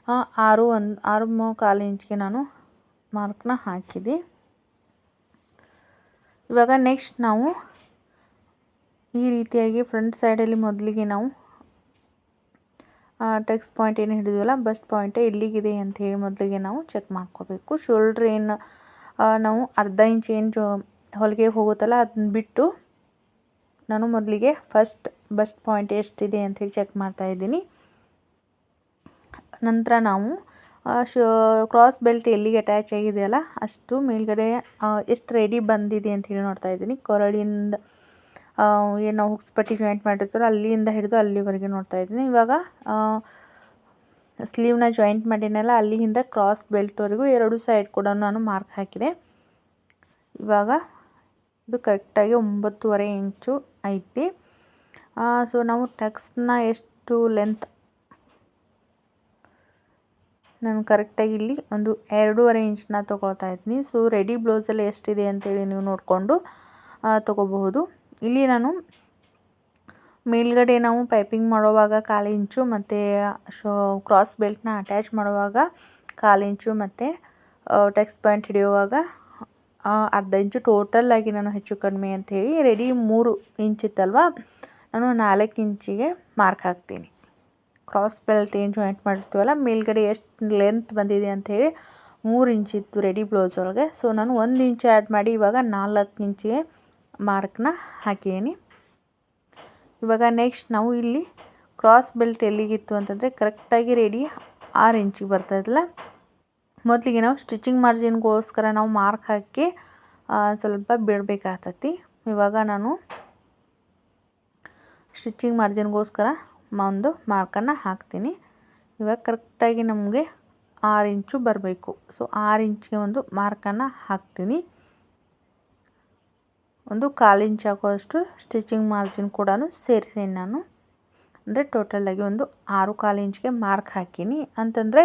6.25 ಇಂಚ್ಗೆ ನಾನು ಮಾರ್ಕ್ನ ಹಾಕಿದೆ. ಇವಾಗ ನೆಕ್ಸ್ಟ್ ನಾವು ಈ ರೀತಿಯಾಗಿ ಫ್ರಂಟ್ ಸೈಡಲ್ಲಿ ಮೊದಲಿಗೆ ನಾವು ಟೆಕ್ಸ್ ಪಾಯಿಂಟ್ ಏನು ಹಿಡಿದಿವಲ್ಲ ಬಸ್ಟ್ ಪಾಯಿಂಟ್ ಎಲ್ಲಿಗಿದೆ ಅಂತ ಹೇಳಿ ಮೊದಲಿಗೆ ನಾವು ಚೆಕ್ ಮಾಡ್ಕೋಬೇಕು. ಶೋಲ್ಡ್ರ್ ಏನು ನಾವು 1/2 ಇಂಚ್ ಏನು ಹೊಲಿಗೆ ಹೋಗುತ್ತಲ್ಲ ಅದನ್ನ ಬಿಟ್ಟು ನಾನು ಮೊದಲಿಗೆ ಫಸ್ಟ್ ಬಸ್ಟ್ ಪಾಯಿಂಟ್ ಎಷ್ಟಿದೆ ಅಂಥೇಳಿ ಚೆಕ್ ಮಾಡ್ತಾಯಿದ್ದೀನಿ. ನಂತರ ನಾವು ಕ್ರಾಸ್ ಬೆಲ್ಟ್ ಎಲ್ಲಿಗೆ ಅಟ್ಯಾಚ್ ಆಗಿದೆಯಲ್ಲ ಅಷ್ಟು ಮೇಲ್ಗಡೆ ಎಷ್ಟು ರೆಡಿ ಬಂದಿದೆ ಅಂಥೇಳಿ ನೋಡ್ತಾಯಿದ್ದೀನಿ. ಕೊರಳಿಂದ ಏನು ನಾವು ಹುಕ್ಸ್ ಪಟ್ಟಿ ಜಾಯಿಂಟ್ ಮಾಡಿರ್ತಾರೋ ಅಲ್ಲಿಂದ ಹಿಡಿದು ಅಲ್ಲಿವರೆಗೆ ನೋಡ್ತಾಯಿದ್ದೀನಿ. ಇವಾಗ ಸ್ಲೀವ್ನ ಜಾಯಿಂಟ್ ಮಾಡಿನಲ್ಲ ಅಲ್ಲಿಂದ ಕ್ರಾಸ್ ಬೆಲ್ಟ್ವರೆಗೂ 2 ಸೈಡ್ ಕೂಡ ನಾನು ಮಾರ್ಕ್ ಹಾಕಿದೆ. ಇವಾಗ ಇದು ಕರೆಕ್ಟಾಗಿ 9.25 ಇಂಚು ಐತಿ. ಸೊ ನಾವು ಟಕ್ಸ್ನ ಎಷ್ಟು ಲೆಂತ್ ನಾನು ಕರೆಕ್ಟಾಗಿ ಇಲ್ಲಿ ಒಂದು 2.25 ಇಂಚನ್ನ ತೊಗೊಳ್ತಾ ಇದ್ದೀನಿ. ಸೊ ರೆಡಿ ಬ್ಲೌಸಲ್ಲಿ ಎಷ್ಟಿದೆ ಅಂತೇಳಿ ನೀವು ನೋಡಿಕೊಂಡು ತೊಗೋಬಹುದು. ಇಲ್ಲಿ ನಾನು ಮೇಲ್ಗಡೆ ನಾವು ಪೈಪಿಂಗ್ ಮಾಡುವಾಗ 1/4 ಇಂಚು ಮತ್ತು ಕ್ರಾಸ್ ಬೆಲ್ಟ್ನ ಅಟ್ಯಾಚ್ ಮಾಡುವಾಗ 1/4 ಇಂಚು ಮತ್ತು ಟೆಕ್ಸ್ ಪಾಯಿಂಟ್ ಹಿಡಿಯುವಾಗ 1/2 ಇಂಚು ಟೋಟಲಾಗಿ ನಾನು ಹೆಚ್ಚು ಕಡಿಮೆ ಅಂಥೇಳಿ ರೆಡಿ 3 ಇಂಚ್ ಇತ್ತಲ್ವ ನಾನು 4 ಇಂಚಿಗೆ ಮಾರ್ಕ್ ಹಾಕ್ತೀನಿ. ಕ್ರಾಸ್ ಬೆಲ್ಟ್ ಏನು ಜಾಯಿಂಟ್ ಮಾಡಿರ್ತೀವಲ್ಲ ಮೇಲ್ಗಡೆ ಎಷ್ಟು ಲೆಂತ್ ಬಂದಿದೆ ಅಂಥೇಳಿ 3 ಇಂಚ್ ಇತ್ತು ರೆಡಿ ಬ್ಲೌಸ್ ಒಳಗೆ. ಸೊ ನಾನು 1 ಇಂಚ್ ಆ್ಯಡ್ ಮಾಡಿ ಇವಾಗ 4 ಇಂಚಿಗೆ ಮಾರ್ಕ್ನ ಹಾಕಿದ್ದೀನಿ. ಇವಾಗ ನೆಕ್ಸ್ಟ್ ನಾವು ಇಲ್ಲಿ ಕ್ರಾಸ್ ಬೆಲ್ಟ್ ಎಲ್ಲಿಗಿತ್ತು ಅಂತಂದರೆ ಕರೆಕ್ಟಾಗಿ ರೆಡಿ 6 ಇಂಚಿಗೆ ಬರ್ತದಲ್ಲ ಮೊದಲಿಗೆ ನಾವು ಸ್ಟಿಚಿಂಗ್ ಮಾರ್ಜಿನ್ಗೋಸ್ಕರ ನಾವು ಮಾರ್ಕ್ ಹಾಕಿ ಸ್ವಲ್ಪ ಬಿಡಬೇಕಾಗ್ತತಿ. ಇವಾಗ ನಾನು ಸ್ಟಿಚಿಂಗ್ ಮಾರ್ಜಿನ್ಗೋಸ್ಕರ ಒಂದು ಮಾರ್ಕನ್ನು ಹಾಕ್ತೀನಿ. ಇವಾಗ ಕರೆಕ್ಟಾಗಿ ನಮಗೆ 6 ಇಂಚು ಬರಬೇಕು. ಸೊ 6 ಇಂಚಿಗೆ ಒಂದು ಮಾರ್ಕನ್ನು ಹಾಕ್ತೀನಿ. ಒಂದು 1/4 ಇಂಚ್ ಆಗುವಷ್ಟು ಸ್ಟಿಚಿಂಗ್ ಮಾರ್ಜಿನ್ ಕೂಡ ಸೇರಿಸೀನಿ ನಾನು. ಅಂದರೆ ಟೋಟಲಾಗಿ ಒಂದು 6.25 ಇಂಚ್ಗೆ ಮಾರ್ಕ್ ಹಾಕೀನಿ ಅಂತಂದರೆ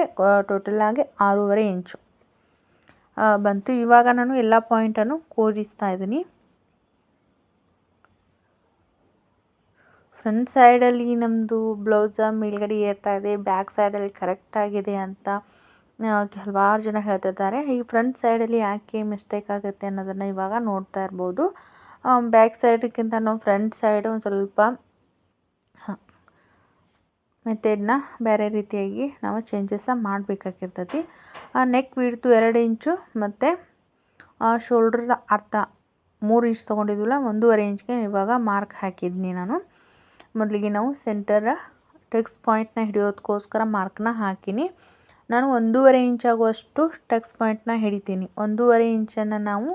ಟೋಟಲಾಗಿ 6.25 ಇಂಚು ಬಂತು. ಇವಾಗ ನಾನು ಎಲ್ಲ ಪಾಯಿಂಟನ್ನು ಕೂರಿಸ್ತಾ ಇದ್ದೀನಿ. ಫ್ರಂಟ್ ಸೈಡಲ್ಲಿ ನಮ್ಮದು ಬ್ಲೌಸ ಮೇಲ್ಗಡೆ ಏರ್ತಾ ಇದೆ, ಬ್ಯಾಕ್ ಸೈಡಲ್ಲಿ ಕರೆಕ್ಟಾಗಿದೆ ಅಂತ ಹಲವಾರು ಜನ ಹೇಳ್ತಿದ್ದಾರೆ. ಈ ಫ್ರಂಟ್ ಸೈಡಲ್ಲಿ ಯಾಕೆ ಮಿಸ್ಟೇಕ್ ಆಗುತ್ತೆ ಅನ್ನೋದನ್ನು ಇವಾಗ ನೋಡ್ತಾ ಇರ್ಬೋದು. ಬ್ಯಾಕ್ ಸೈಡ್ಗಿಂತ ನಾವು ಫ್ರಂಟ್ ಸೈಡ್ ಒಂದು ಸ್ವಲ್ಪ ಮೆಥಡ್ನ ಬೇರೆ ರೀತಿಯಾಗಿ ನಾವು ಚೇಂಜಸ್ ಮಾಡಬೇಕಾಗಿರ್ತೈತಿ. ನೆಕ್ ವಿಡ್ತು 2 ಇಂಚು ಮತ್ತು ಶೋಲ್ಡ್ರದ ಅರ್ಧ 3 ಇಂಚ್ ತೊಗೊಂಡಿದ್ವಲ್ಲ 1.25 ಇಂಚ್ಗೆ ಇವಾಗ ಮಾರ್ಕ್ ಹಾಕಿದ್ನಿ ನಾನು. ಮೊದಲಿಗೆ ನಾವು ಸೆಂಟರ್ ಟೆಕ್ಸ್ ಪಾಯಿಂಟ್ನ ಹಿಡಿಯೋದಕ್ಕೋಸ್ಕರ ಮಾರ್ಕ್ನ ಹಾಕಿನಿ. ನಾನು 1.25 ಇಂಚ್ ಆಗುವಷ್ಟು ಟೆಕ್ಸ್ ಪಾಯಿಂಟ್ನ ಹಿಡಿತೀನಿ. 1.25 ಇಂಚನ್ನು ನಾವು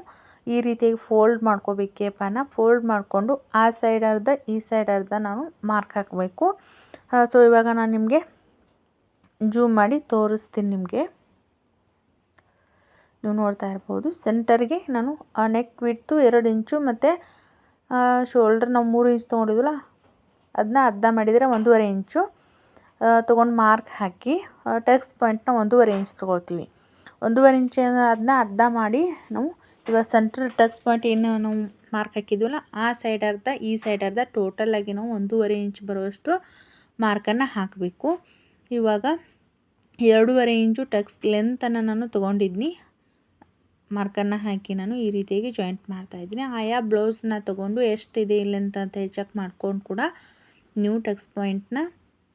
ಈ ರೀತಿಯಾಗಿ ಫೋಲ್ಡ್ ಮಾಡ್ಕೋಬೇಕು. ಕೇಪನ್ನು ಫೋಲ್ಡ್ ಮಾಡಿಕೊಂಡು ಆ ಸೈಡ್ ಅರ್ಧ ಈ ಸೈಡ್ ಅರ್ಧ ನಾನು ಮಾರ್ಕ್ ಹಾಕಬೇಕು. ಸೊ ಇವಾಗ ನಾನು ನಿಮಗೆ ಜೂಮ್ ಮಾಡಿ ತೋರಿಸ್ತೀನಿ. ನಿಮಗೆ ನೀವು ನೋಡ್ತಾ ಇರ್ಬೋದು ಸೆಂಟರ್ಗೆ ನಾನು ನೆಕ್ ವಿಡ್ತು 2 ಇಂಚು ಮತ್ತು ಶೋಲ್ಡ್ರ್ ನಾವು 3 ಇಂಚ್ ತೊಗೊಂಡಿದ್ವಲ್ಲ ಅದನ್ನ ಅರ್ಧ ಮಾಡಿದರೆ 1.25 ಇಂಚು ತೊಗೊಂಡು ಮಾರ್ಕ್ ಹಾಕಿ ಟೆಕ್ಸ್ ಪಾಯಿಂಟ್ನ 1.25 ಇಂಚ್ ತೊಗೊಳ್ತೀವಿ. 1.25 ಇಂಚ್ ಅದನ್ನ ಅರ್ಧ ಮಾಡಿ ನಾವು ಇವಾಗ ಸೆಂಟ್ರ್ ಟೆಕ್ಸ್ ಪಾಯಿಂಟ್ ಏನು ನಾವು ಮಾರ್ಕ್ ಹಾಕಿದ್ವಲ್ಲ ಆ ಸೈಡ್ ಅರ್ಧ ಈ ಸೈಡ್ ಅರ್ಧ ಟೋಟಲಾಗಿ ನಾವು 1.25 ಇಂಚ್ ಬರುವಷ್ಟು ಮಾರ್ಕನ್ನು ಹಾಕಬೇಕು. ಇವಾಗ 2.25 ಇಂಚು ಟೆಕ್ಸ್ ಲೆಂತನ್ನು ನಾನು ತೊಗೊಂಡಿದ್ನಿ. ಮಾರ್ಕನ್ನು ಹಾಕಿ ನಾನು ಈ ರೀತಿಯಾಗಿ ಜಾಯಿಂಟ್ ಮಾಡ್ತಾಯಿದ್ದೀನಿ. ಆಯಾ ಬ್ಲೌಸ್ನ ತೊಗೊಂಡು ಎಷ್ಟಿದೆ ಲೆಂತ್ ಅಂತ ಚೆಕ್ ಮಾಡ್ಕೊಂಡು ಕೂಡ ನೀವು ಟೆಕ್ಸ್ ಪಾಯಿಂಟ್ನ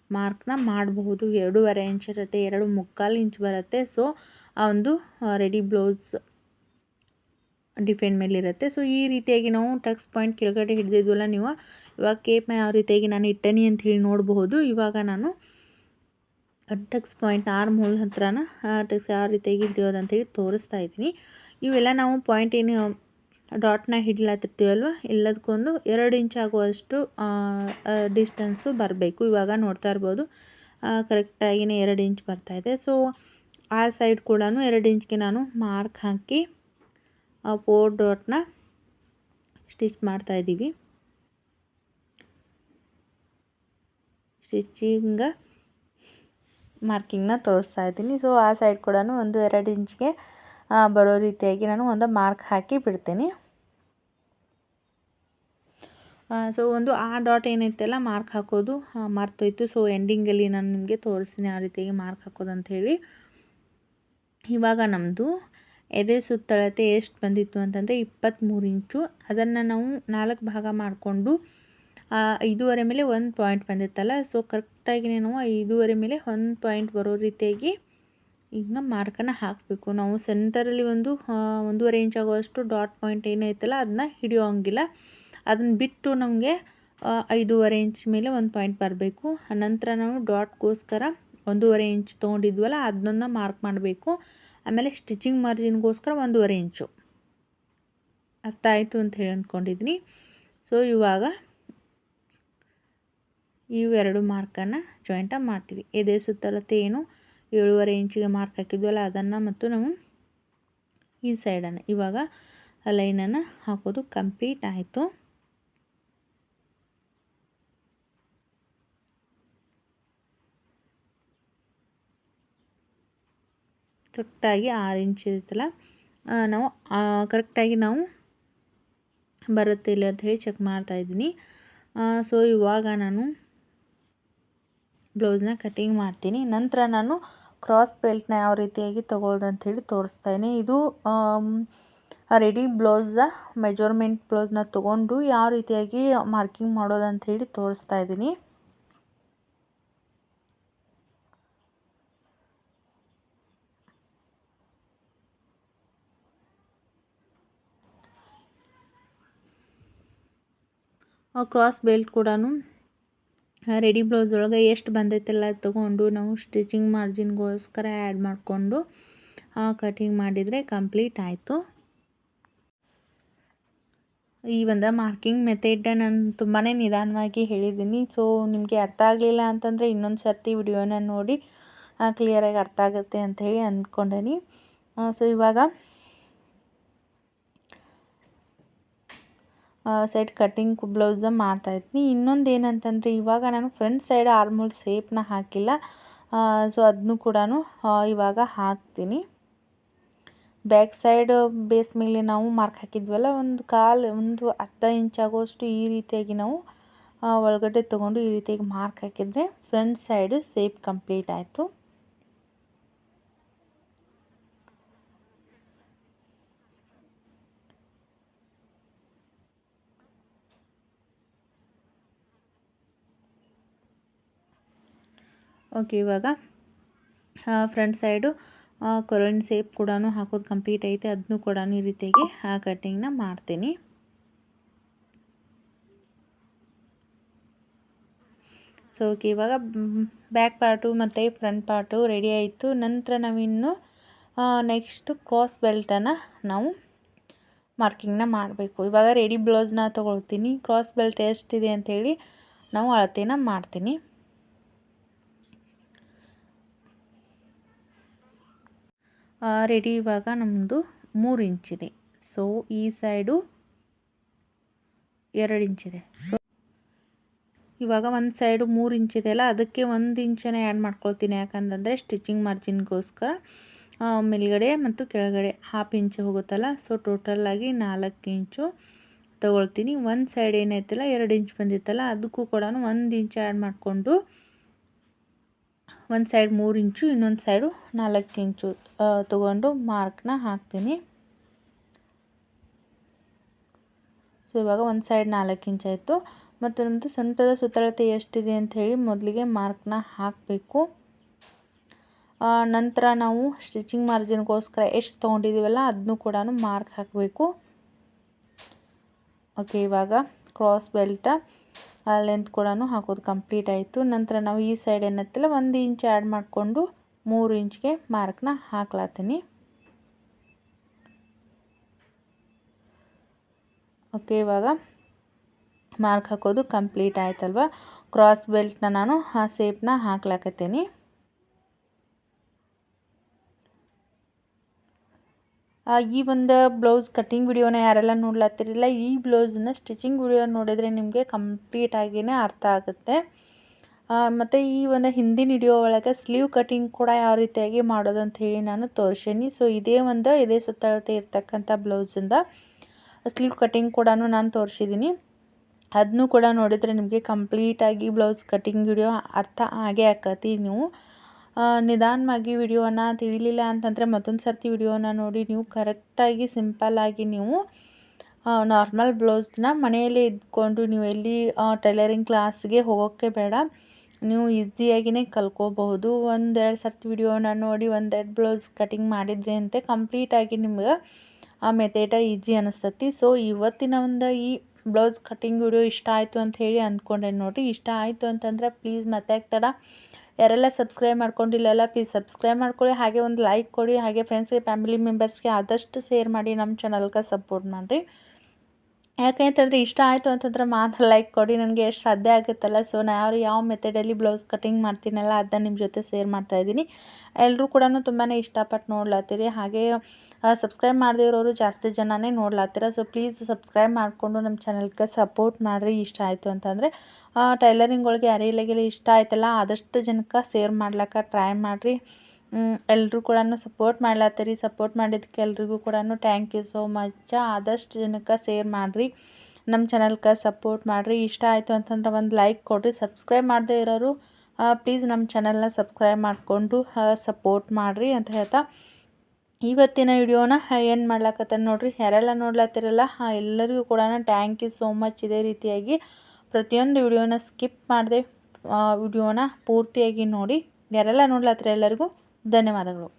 ಮಾರ್ಕ್ನ ಮಾಡಬಹುದು. 2.25 ಇಂಚ್ ಇರುತ್ತೆ, 2.25 ಇಂಚ್ ಬರುತ್ತೆ. ಸೊ ಆ ಒಂದು ರೆಡಿ ಬ್ಲೌಸ್ ಡಿಪೆಂಡ್ ಮೇಲಿರುತ್ತೆ. ಸೊ ಈ ರೀತಿಯಾಗಿ ನಾವು ಟಕ್ಸ್ ಪಾಯಿಂಟ್ ಕೆಳಗಡೆ ಹಿಡಿದಿದ್ವಲ್ಲ ನೀವು ಇವಾಗ ಕೇಪ್ನ ಯಾವ ರೀತಿಯಾಗಿ ನಾನು ಇಟ್ಟನಿ ಅಂತ ಹೇಳಿ ನೋಡಬಹುದು. ಇವಾಗ ನಾನು ಟಕ್ಸ್ ಪಾಯಿಂಟ್ ಆರ್ಮ್ ಹೋಲ್ ಹತ್ರನ ಟಕ್ಸ್ ಯಾವ ರೀತಿಯಾಗಿ ಹಿಡಿಯೋದು ಅಂತೇಳಿ ತೋರಿಸ್ತಾ ಇದ್ದೀನಿ. ಇವೆಲ್ಲ ನಾವು ಪಾಯಿಂಟ್ ಏನು ಡಾಟ್ನ ಹಿಡಿಲತ್ತಿರ್ತೀವಲ್ವ ಎಲ್ಲದಕ್ಕೊಂದು 2 ಇಂಚ್ ಆಗುವಷ್ಟು ಡಿಸ್ಟೆನ್ಸು ಬರಬೇಕು. ಇವಾಗ ನೋಡ್ತಾ ಇರ್ಬೋದು ಕರೆಕ್ಟಾಗಿಯೇ 2 ಇಂಚ್ ಬರ್ತಾಯಿದೆ. ಸೊ ಆ ಸೈಡ್ ಕೂಡ 2 ಇಂಚ್ಗೆ ನಾನು ಮಾರ್ಕ್ ಹಾಕಿ 4 ಡಾಟ್ನ ಸ್ಟಿಚ್ ಮಾಡ್ತಾಯಿದ್ದೀವಿ. ಸ್ಟಿಚಿಂಗ ಮಾರ್ಕಿಂಗ್ನ ತೋರಿಸ್ತಾ ಇದ್ದೀನಿ. ಸೊ ಆ ಸೈಡ್ ಕೂಡ ಒಂದು 2 ಇಂಚ್ಗೆ ಬರೋ ರೀತಿಯಾಗಿ ನಾನು ಒಂದು ಮಾರ್ಕ್ ಹಾಕಿ ಬಿಡ್ತೀನಿ. ಸೊ ಒಂದು ಆ ಡಾಟ್ ಏನೈತಲ್ಲ ಮಾರ್ಕ್ ಹಾಕೋದು ಮರ್ತೋಯ್ತು. ಸೊ ಎಂಡಿಂಗಲ್ಲಿ ನಾನು ನಿಮಗೆ ತೋರಿಸ್ತೀನಿ ಯಾವ ರೀತಿಯಾಗಿ ಮಾರ್ಕ್ ಹಾಕೋದು ಅಂಥೇಳಿ. ಇವಾಗ ನಮ್ಮದು ಎದೆ ಸುತ್ತಳತೆ ಎಷ್ಟು ಬಂದಿತ್ತು ಅಂತಂದರೆ 23 ಇಂಚು. ಅದನ್ನು ನಾವು 4 ಭಾಗ ಮಾಡಿಕೊಂಡು 5.5 ಮೇಲೆ 1 ಪಾಯಿಂಟ್ ಬಂದಿತ್ತಲ್ಲ. ಸೊ ಕರೆಕ್ಟಾಗಿ ನಾವು 5.5 ಮೇಲೆ 1 ಪಾಯಿಂಟ್ ಬರೋ ರೀತಿಯಾಗಿ ಈಗ ಮಾರ್ಕನ್ನು ಹಾಕಬೇಕು. ನಾವು ಸೆಂಟರಲ್ಲಿ ಒಂದು 1.5 ಇಂಚ್ ಆಗುವಷ್ಟು ಡಾಟ್ ಪಾಯಿಂಟ್ ಏನೈತಲ್ಲ ಅದನ್ನ ಹಿಡಿಯೋಂಗಿಲ್ಲ. ಅದನ್ನು ಬಿಟ್ಟು ನಮಗೆ 5.5 ಇಂಚ್ ಮೇಲೆ 1 ಪಾಯಿಂಟ್ ಬರಬೇಕು. ನಂತರ ನಾವು ಡಾಟ್ಗೋಸ್ಕರ 1.5 ಇಂಚ್ ತೊಗೊಂಡಿದ್ವಲ್ಲ ಅದನ್ನ ಮಾರ್ಕ್ ಮಾಡಬೇಕು. ಆಮೇಲೆ ಸ್ಟಿಚಿಂಗ್ ಮಾರ್ಜಿನ್ಗೋಸ್ಕರ 1.5 ಇಂಚು. ಅರ್ಥ ಆಯಿತು ಅಂತ ಹೇಳಿ ಅಂದ್ಕೊಂಡಿದ್ದೀನಿ. ಸೊ ಇವಾಗ ಇವೆರಡು ಮಾರ್ಕನ್ನು ಜಾಯಿಂಟಾಗಿ ಮಾಡ್ತೀವಿ. ಎದೆ ಸುತ್ತಳತೆ ಏನು 7.5 ಇಂಚಿಗೆ ಮಾರ್ಕ್ ಹಾಕಿದ್ವಲ್ಲ ಅದನ್ನು ಮತ್ತು ನಾವು ಈ ಸೈಡನ್ನು ಇವಾಗ ಲೈನನ್ನು ಹಾಕೋದು ಕಂಪ್ಲೀಟ್ ಆಯಿತು. ಕರೆಕ್ಟಾಗಿ 6 ಇಂಚ್ ಇರುತ್ತಲ್ಲ ನಾವು ಕರೆಕ್ಟಾಗಿ ನಾವು ಬರುತ್ತೆ ಇಲ್ಲ ಅಂತ ಹೇಳಿ ಚೆಕ್ ಮಾಡ್ತಾಯಿದ್ದೀನಿ. ಸೊ ಇವಾಗ ನಾನು ಬ್ಲೌಸ್ನ ಕಟಿಂಗ್ ಮಾಡ್ತೀನಿ. ನಂತರ ನಾನು ಕ್ರಾಸ್ ಬೆಲ್ಟ್ನ ಯಾವ ರೀತಿಯಾಗಿ ತೊಗೊಳ್ಳೋದು ಅಂಥೇಳಿ ತೋರಿಸ್ತಾಯಿನಿ. ಇದು ರೆಡಿ ಬ್ಲೌಸ ಮೆಜರ್ಮೆಂಟ್ ಬ್ಲೌಸ್ನ ತೊಗೊಂಡು ಯಾವ ರೀತಿಯಾಗಿ ಮಾರ್ಕಿಂಗ್ ಮಾಡೋದು ಅಂಥೇಳಿ ತೋರಿಸ್ತಾ ಇದ್ದೀನಿ. ಕ್ರಾಸ್ ಬೆಲ್ಟ್ ಕೂಡ ರೆಡಿ ಬ್ಲೌಸ್ ಒಳಗೆ ಎಷ್ಟು ಬಂದೈತೆಲ್ಲ ತೊಗೊಂಡು ನಾವು ಸ್ಟಿಚಿಂಗ್ ಮಾರ್ಜಿನ್ಗೋಸ್ಕರ ಆ್ಯಡ್ ಮಾಡಿಕೊಂಡು ಕಟಿಂಗ್ ಮಾಡಿದರೆ ಕಂಪ್ಲೀಟ್ ಆಯಿತು. ಈ ಒಂದು ಮಾರ್ಕಿಂಗ್ ಮೆಥಡ್ ನಾನು ತುಂಬಾ ನಿಧಾನವಾಗಿ ಹೇಳಿದ್ದೀನಿ. ಸೊ ನಿಮಗೆ ಅರ್ಥ ಆಗಲಿಲ್ಲ ಅಂತಂದರೆ ಇನ್ನೊಂದು ಸರ್ತಿ ವಿಡಿಯೋನ ನೋಡಿ ಕ್ಲಿಯರಾಗಿ ಅರ್ಥ ಆಗುತ್ತೆ ಅಂಥೇಳಿ ಅಂದ್ಕೊಂಡೇನಿ. ಸೊ ಇವಾಗ ಸೈಡ್ ಕಟಿಂಗ್ ಬ್ಲೌಸ ಮಾಡ್ತಾಯಿದ್ದೀನಿ. ಇನ್ನೊಂದು ಏನಂತಂದರೆ ಇವಾಗ ನಾನು ಫ್ರಂಟ್ ಸೈಡ್ ಆರ್ಮೋಲ್ ಶೇಪ್ನ ಹಾಕಿಲ್ಲ. ಸೊ ಅದನ್ನು ಕೂಡ ಇವಾಗ ಹಾಕ್ತೀನಿ. ಬ್ಯಾಕ್ ಸೈಡ್ ಬೇಸ್ ಮೇಲೆ ನಾವು ಮಾರ್ಕ್ ಹಾಕಿದ್ವಲ್ಲ ಒಂದು ಅರ್ಧ ಇಂಚ್ ಆಗೋಷ್ಟು ಈ ರೀತಿಯಾಗಿ ನಾವು ಒಳಗಡೆ ತೊಗೊಂಡು ಈ ರೀತಿಯಾಗಿ ಮಾರ್ಕ್ ಹಾಕಿದರೆ ಫ್ರಂಟ್ ಸೈಡು ಶೇಪ್ ಕಂಪ್ಲೀಟ್ ಆಯಿತು. ಓಕೆ, ಇವಾಗ ಫ್ರಂಟ್ ಸೈಡು ಕೊರಳಿನ ಶೇಪ್ ಕೂಡ ಹಾಕೋದು ಕಂಪ್ಲೀಟ್ ಐತೆ. ಅದನ್ನು ಕೂಡ ಈ ರೀತಿಯಾಗಿ ಕಟ್ಟಿಂಗ್ನ ಮಾಡ್ತೀನಿ. ಸೊ ಓಕೆ, ಇವಾಗ ಬ್ಯಾಕ್ ಪಾರ್ಟು ಮತ್ತು ಫ್ರಂಟ್ ಪಾರ್ಟು ರೆಡಿ ಆಯಿತು. ನಂತರ ನಾವಿನ್ನು ನೆಕ್ಸ್ಟ್ ಕ್ರಾಸ್ ಬೆಲ್ಟನ್ನು ನಾವು ಮಾರ್ಕಿಂಗ್ನ ಮಾಡಬೇಕು. ಇವಾಗ ರೆಡಿ ಬ್ಲೌಸ್ನ ತೊಗೊಳ್ತೀನಿ. ಕ್ರಾಸ್ ಬೆಲ್ಟ್ ಎಷ್ಟಿದೆ ಅಂಥೇಳಿ ನಾವು ಅಳತೆನ ಮಾಡ್ತೀನಿ. ರೆಡಿ ಇವಾಗ ನಮ್ಮದು 3 ಇಂಚಿದೆ. ಸೊ ಈ ಸೈಡು 2 ಇಂಚಿದೆ. ಸೊ ಇವಾಗ ಒಂದು ಸೈಡು 3 ಇಂಚಿದೆ ಅಲ್ಲ, ಅದಕ್ಕೆ 1 ಇಂಚನೇ ಆ್ಯಡ್ ಮಾಡ್ಕೊಳ್ತೀನಿ. ಯಾಕಂತಂದರೆ ಸ್ಟಿಚಿಂಗ್ ಮಾರ್ಜಿನ್ಗೋಸ್ಕರ ಮೇಲ್ಗಡೆ ಮತ್ತು ಕೆಳಗಡೆ 1/2 ಇಂಚು ಹೋಗುತ್ತಲ್ಲ. ಸೊ ಟೋಟಲಾಗಿ 4 ಇಂಚು ತೊಗೊಳ್ತೀನಿ. ಒಂದು ಸೈಡ್ ಏನೈತಲ್ಲ 2 ಇಂಚ್ ಬಂದಿತ್ತಲ್ಲ, ಅದಕ್ಕೂ ಕೂಡ 1 ಇಂಚ್ ಆ್ಯಡ್ ಮಾಡಿಕೊಂಡು ಒಂದು ಸೈಡ್ 3 ಇಂಚು ಇನ್ನೊಂದು ಸೈಡು 4 ಇಂಚು ತೊಗೊಂಡು ಮಾರ್ಕ್ನ ಹಾಕ್ತೀನಿ. ಸೊ ಇವಾಗ ಒಂದು ಸೈಡ್ 4 ಇಂಚ್ ಆಯಿತು. ಮತ್ತು ನಮ್ಮದು ಸೊಂಟದ ಸುತ್ತಳತೆ ಎಷ್ಟಿದೆ ಅಂಥೇಳಿ ಮೊದಲಿಗೆ ಮಾರ್ಕ್ನ ಹಾಕಬೇಕು. ನಂತರ ನಾವು ಸ್ಟಿಚಿಂಗ್ ಮಾರ್ಜಿನ್ಗೋಸ್ಕರ ಎಷ್ಟು ತೊಗೊಂಡಿದ್ದೀವಲ್ಲ ಅದನ್ನು ಕೂಡ ಮಾರ್ಕ್ ಹಾಕಬೇಕು. ಓಕೆ, ಇವಾಗ ಕ್ರಾಸ್ ಬೆಲ್ಟ ಲೆಂತ್ ಕೂಡ ಹಾಕೋದು ಕಂಪ್ಲೀಟ್ ಆಯಿತು. ನಂತರ ನಾವು ಈ ಸೈಡ್ ಏನತ್ತಿಲ್ಲ 1 ಇಂಚ್ ಆ್ಯಡ್ ಮಾಡಿಕೊಂಡು 3 ಇಂಚ್ಗೆ ಮಾರ್ಕ್ನ ಹಾಕ್ಲಾತೀನಿ. ಓಕೆ, ಇವಾಗ ಮಾರ್ಕ್ ಹಾಕೋದು ಕಂಪ್ಲೀಟ್ ಆಯ್ತಲ್ವ. ಕ್ರಾಸ್ ಬೆಲ್ಟ್ನ ನಾನು ಆ ಸೇಪ್ನ ಹಾಕ್ಲಾಕತ್ತೀನಿ. ಈ ಒಂದು ಬ್ಲೌಸ್ ಕಟ್ಟಿಂಗ್ ವಿಡಿಯೋನ ಯಾರೆಲ್ಲ ನೋಡ್ಲತ್ತಿರಲಿಲ್ಲ, ಈ ಬ್ಲೌಸನ್ನ ಸ್ಟಿಚಿಂಗ್ ವಿಡಿಯೋ ನೋಡಿದರೆ ನಿಮಗೆ ಕಂಪ್ಲೀಟಾಗಿಯೇ ಅರ್ಥ ಆಗುತ್ತೆ. ಮತ್ತು ಈ ಒಂದು ಹಿಂದಿನ ವಿಡಿಯೋ ಒಳಗೆ ಸ್ಲೀವ್ ಕಟ್ಟಿಂಗ್ ಕೂಡ ಯಾವ ರೀತಿಯಾಗಿ ಮಾಡೋದು ಅಂತ ಹೇಳಿ ನಾನು ತೋರಿಸೀನಿ. ಸೊ ಇದೇ ಸುತ್ತಳತೆ ಇರ್ತಕ್ಕಂಥ ಬ್ಲೌಸಿಂದ ಸ್ಲೀವ್ ಕಟ್ಟಿಂಗ್ ಕೂಡ ನಾನು ತೋರಿಸಿದ್ದೀನಿ. ಅದನ್ನು ಕೂಡ ನೋಡಿದರೆ ನಿಮಗೆ ಕಂಪ್ಲೀಟಾಗಿ ಬ್ಲೌಸ್ ಕಟ್ಟಿಂಗ್ ವಿಡಿಯೋ ಅರ್ಥ ಆಗೇ ಆಕತಿ. ನೀವು ನಿಧಾನವಾಗಿ ವಿಡಿಯೋನ ತಿಳಿಲಿಲ್ಲ ಅಂತಂದರೆ ಮತ್ತೊಂದು ಸರ್ತಿ ವಿಡಿಯೋನ ನೋಡಿ ನೀವು ಕರೆಕ್ಟಾಗಿ ಸಿಂಪಲ್ಲಾಗಿ ನೀವು ನಾರ್ಮಲ್ ಬ್ಲೌಸ್ನ ಮನೆಯಲ್ಲೇ ಇದ್ಕೊಂಡು ನೀವು ಎಲ್ಲಿ ಟೈಲರಿಂಗ್ ಕ್ಲಾಸ್ಗೆ ಹೋಗೋಕ್ಕೆ ಬೇಡ, ನೀವು ಈಸಿಯಾಗಿಯೇ ಕಲ್ತ್ಕೋಬಹುದು. 1-2 ಸರ್ತಿ ವಿಡಿಯೋನ ನೋಡಿ 1-2 ಬ್ಲೌಸ್ ಕಟಿಂಗ್ ಮಾಡಿದ್ರಿ ಅಂತೆ ಕಂಪ್ಲೀಟಾಗಿ ನಿಮ್ಗೆ ಆ ಮೆಥಡ ಈಸಿ ಅನ್ನಿಸ್ತತಿ. ಸೊ ಇವತ್ತಿನ ಒಂದು ಈ ಬ್ಲೌಸ್ ಕಟ್ಟಿಂಗ್ ವಿಡಿಯೋ ಇಷ್ಟ ಆಯಿತು ಅಂತ ಹೇಳಿ ಅಂದ್ಕೊಂಡೆ ನೋಡಿ. ಇಷ್ಟ ಆಯಿತು ಅಂತಂದ್ರೆ ಪ್ಲೀಸ್ ಮತ್ತೆ ತಡ ಯಾರೆಲ್ಲ ಸಬ್ಸ್ಕ್ರೈಬ್ ಮಾಡ್ಕೊಂಡಿಲ್ಲಲ್ಲ ಪ್ಲೀಸ್ ಸಬ್ಸ್ಕ್ರೈಬ್ ಮಾಡ್ಕೊಳ್ಳಿ, ಹಾಗೆ ಒಂದು ಲೈಕ್ ಕೊಡಿ, ಹಾಗೆ ಫ್ರೆಂಡ್ಸ್ಗೆ ಫ್ಯಾಮಿಲಿ ಮೆಂಬರ್ಸ್ಗೆ ಆದಷ್ಟು ಶೇರ್ ಮಾಡಿ, ನಮ್ಮ ಚಾನಲ್ಗೆ ಸಪೋರ್ಟ್ ಮಾಡಿರಿ. ಯಾಕೆಂತಂದರೆ ಇಷ್ಟ ಆಯಿತು ಅಂತಂದ್ರೆ ಮಾತ್ರ ಲೈಕ್ ಕೊಡಿ, ನನಗೆ ಎಷ್ಟು ಸಾಧ್ಯ ಆಗುತ್ತಲ್ಲ. ಸೊ ನಾನು ಯಾವ ಮೆಥಡಲ್ಲಿ ಬ್ಲೌಸ್ ಕಟ್ಟಿಂಗ್ ಮಾಡ್ತೀನಲ್ಲ ಅದನ್ನ ನಿಮ್ಮ ಜೊತೆ ಶೇರ್ ಮಾಡ್ತಾಯಿದ್ದೀನಿ. ಎಲ್ಲರೂ ಕೂಡ ತುಂಬಾ ಇಷ್ಟಪಟ್ಟು ನೋಡ್ಲತ್ತೀರಿ, ಹಾಗೆ ಸಬ್ಸ್ಕ್ರೈಬ್ ಮಾಡದೇ ಇರೋರು ಜಾಸ್ತಿ ಜನನೇ ನೋಡ್ಲತ್ತೀರ. ಸೊ ಪ್ಲೀಸ್ ಸಬ್ಸ್ಕ್ರೈಬ್ ಮಾಡಿಕೊಂಡು ನಮ್ಮ ಚಾನಲ್ಗೆ ಸಪೋರ್ಟ್ ಮಾಡಿರಿ. ಇಷ್ಟ ಆಯಿತು ಅಂತಂದರೆ ಟೈಲರಿಂಗ್ ಒಳಗೆ ಯಾರಿಗೆಲ್ಲ ಇಷ್ಟ ಆಯ್ತಲ್ಲ ಆದಷ್ಟು ಜನಕ್ಕೆ ಶೇರ್ ಮಾಡ್ಲಿಕ್ಕೆ ಟ್ರೈ ಮಾಡಿರಿ. ಎಲ್ಲರೂ ಕೂಡ ಸಪೋರ್ಟ್ ಮಾಡ್ಲತ್ತೀರಿ. ಸಪೋರ್ಟ್ ಮಾಡಿದ್ದಕ್ಕೆ ಎಲ್ರಿಗೂ ಕೂಡ ಥ್ಯಾಂಕ್ ಯು ಸೋ ಮಚ್. ಆದಷ್ಟು ಜನಕ್ಕೆ ಶೇರ್ ಮಾಡಿರಿ, ನಮ್ಮ ಚಾನಲ್ಗೆ ಸಪೋರ್ಟ್ ಮಾಡಿರಿ. ಇಷ್ಟ ಆಯಿತು ಅಂತಂದ್ರೆ ಒಂದು ಲೈಕ್ ಕೊಡಿರಿ. ಸಬ್ಸ್ಕ್ರೈಬ್ ಮಾಡದೇ ಇರೋರು ಪ್ಲೀಸ್ ನಮ್ಮ ಚಾನಲ್ನ ಸಬ್ಸ್ಕ್ರೈಬ್ ಮಾಡಿಕೊಂಡು ಸಪೋರ್ಟ್ ಮಾಡಿರಿ ಅಂತ ಹೇಳ್ತಾ ಇವತ್ತಿನ ವಿಡಿಯೋನ ಏನು ಮಾಡ್ಲಕತ್ತ ನೋಡಿರಿ. ಯಾರೆಲ್ಲ ನೋಡ್ಲತ್ತಿರಲ್ಲ ಎಲ್ಲರಿಗೂ ಕೂಡ ಥ್ಯಾಂಕ್ ಯು ಸೋ ಮಚ್. ಇದೇ ರೀತಿಯಾಗಿ ಪ್ರತಿಯೊಂದು ವಿಡಿಯೋನ ಸ್ಕಿಪ್ ಮಾಡದೆ ವಿಡಿಯೋನ ಪೂರ್ತಿಯಾಗಿ ನೋಡಿ. ಯಾರೆಲ್ಲ ನೋಡ್ಲತ್ತಿರ ಎಲ್ಲರಿಗೂ ಧನ್ಯವಾದಗಳು.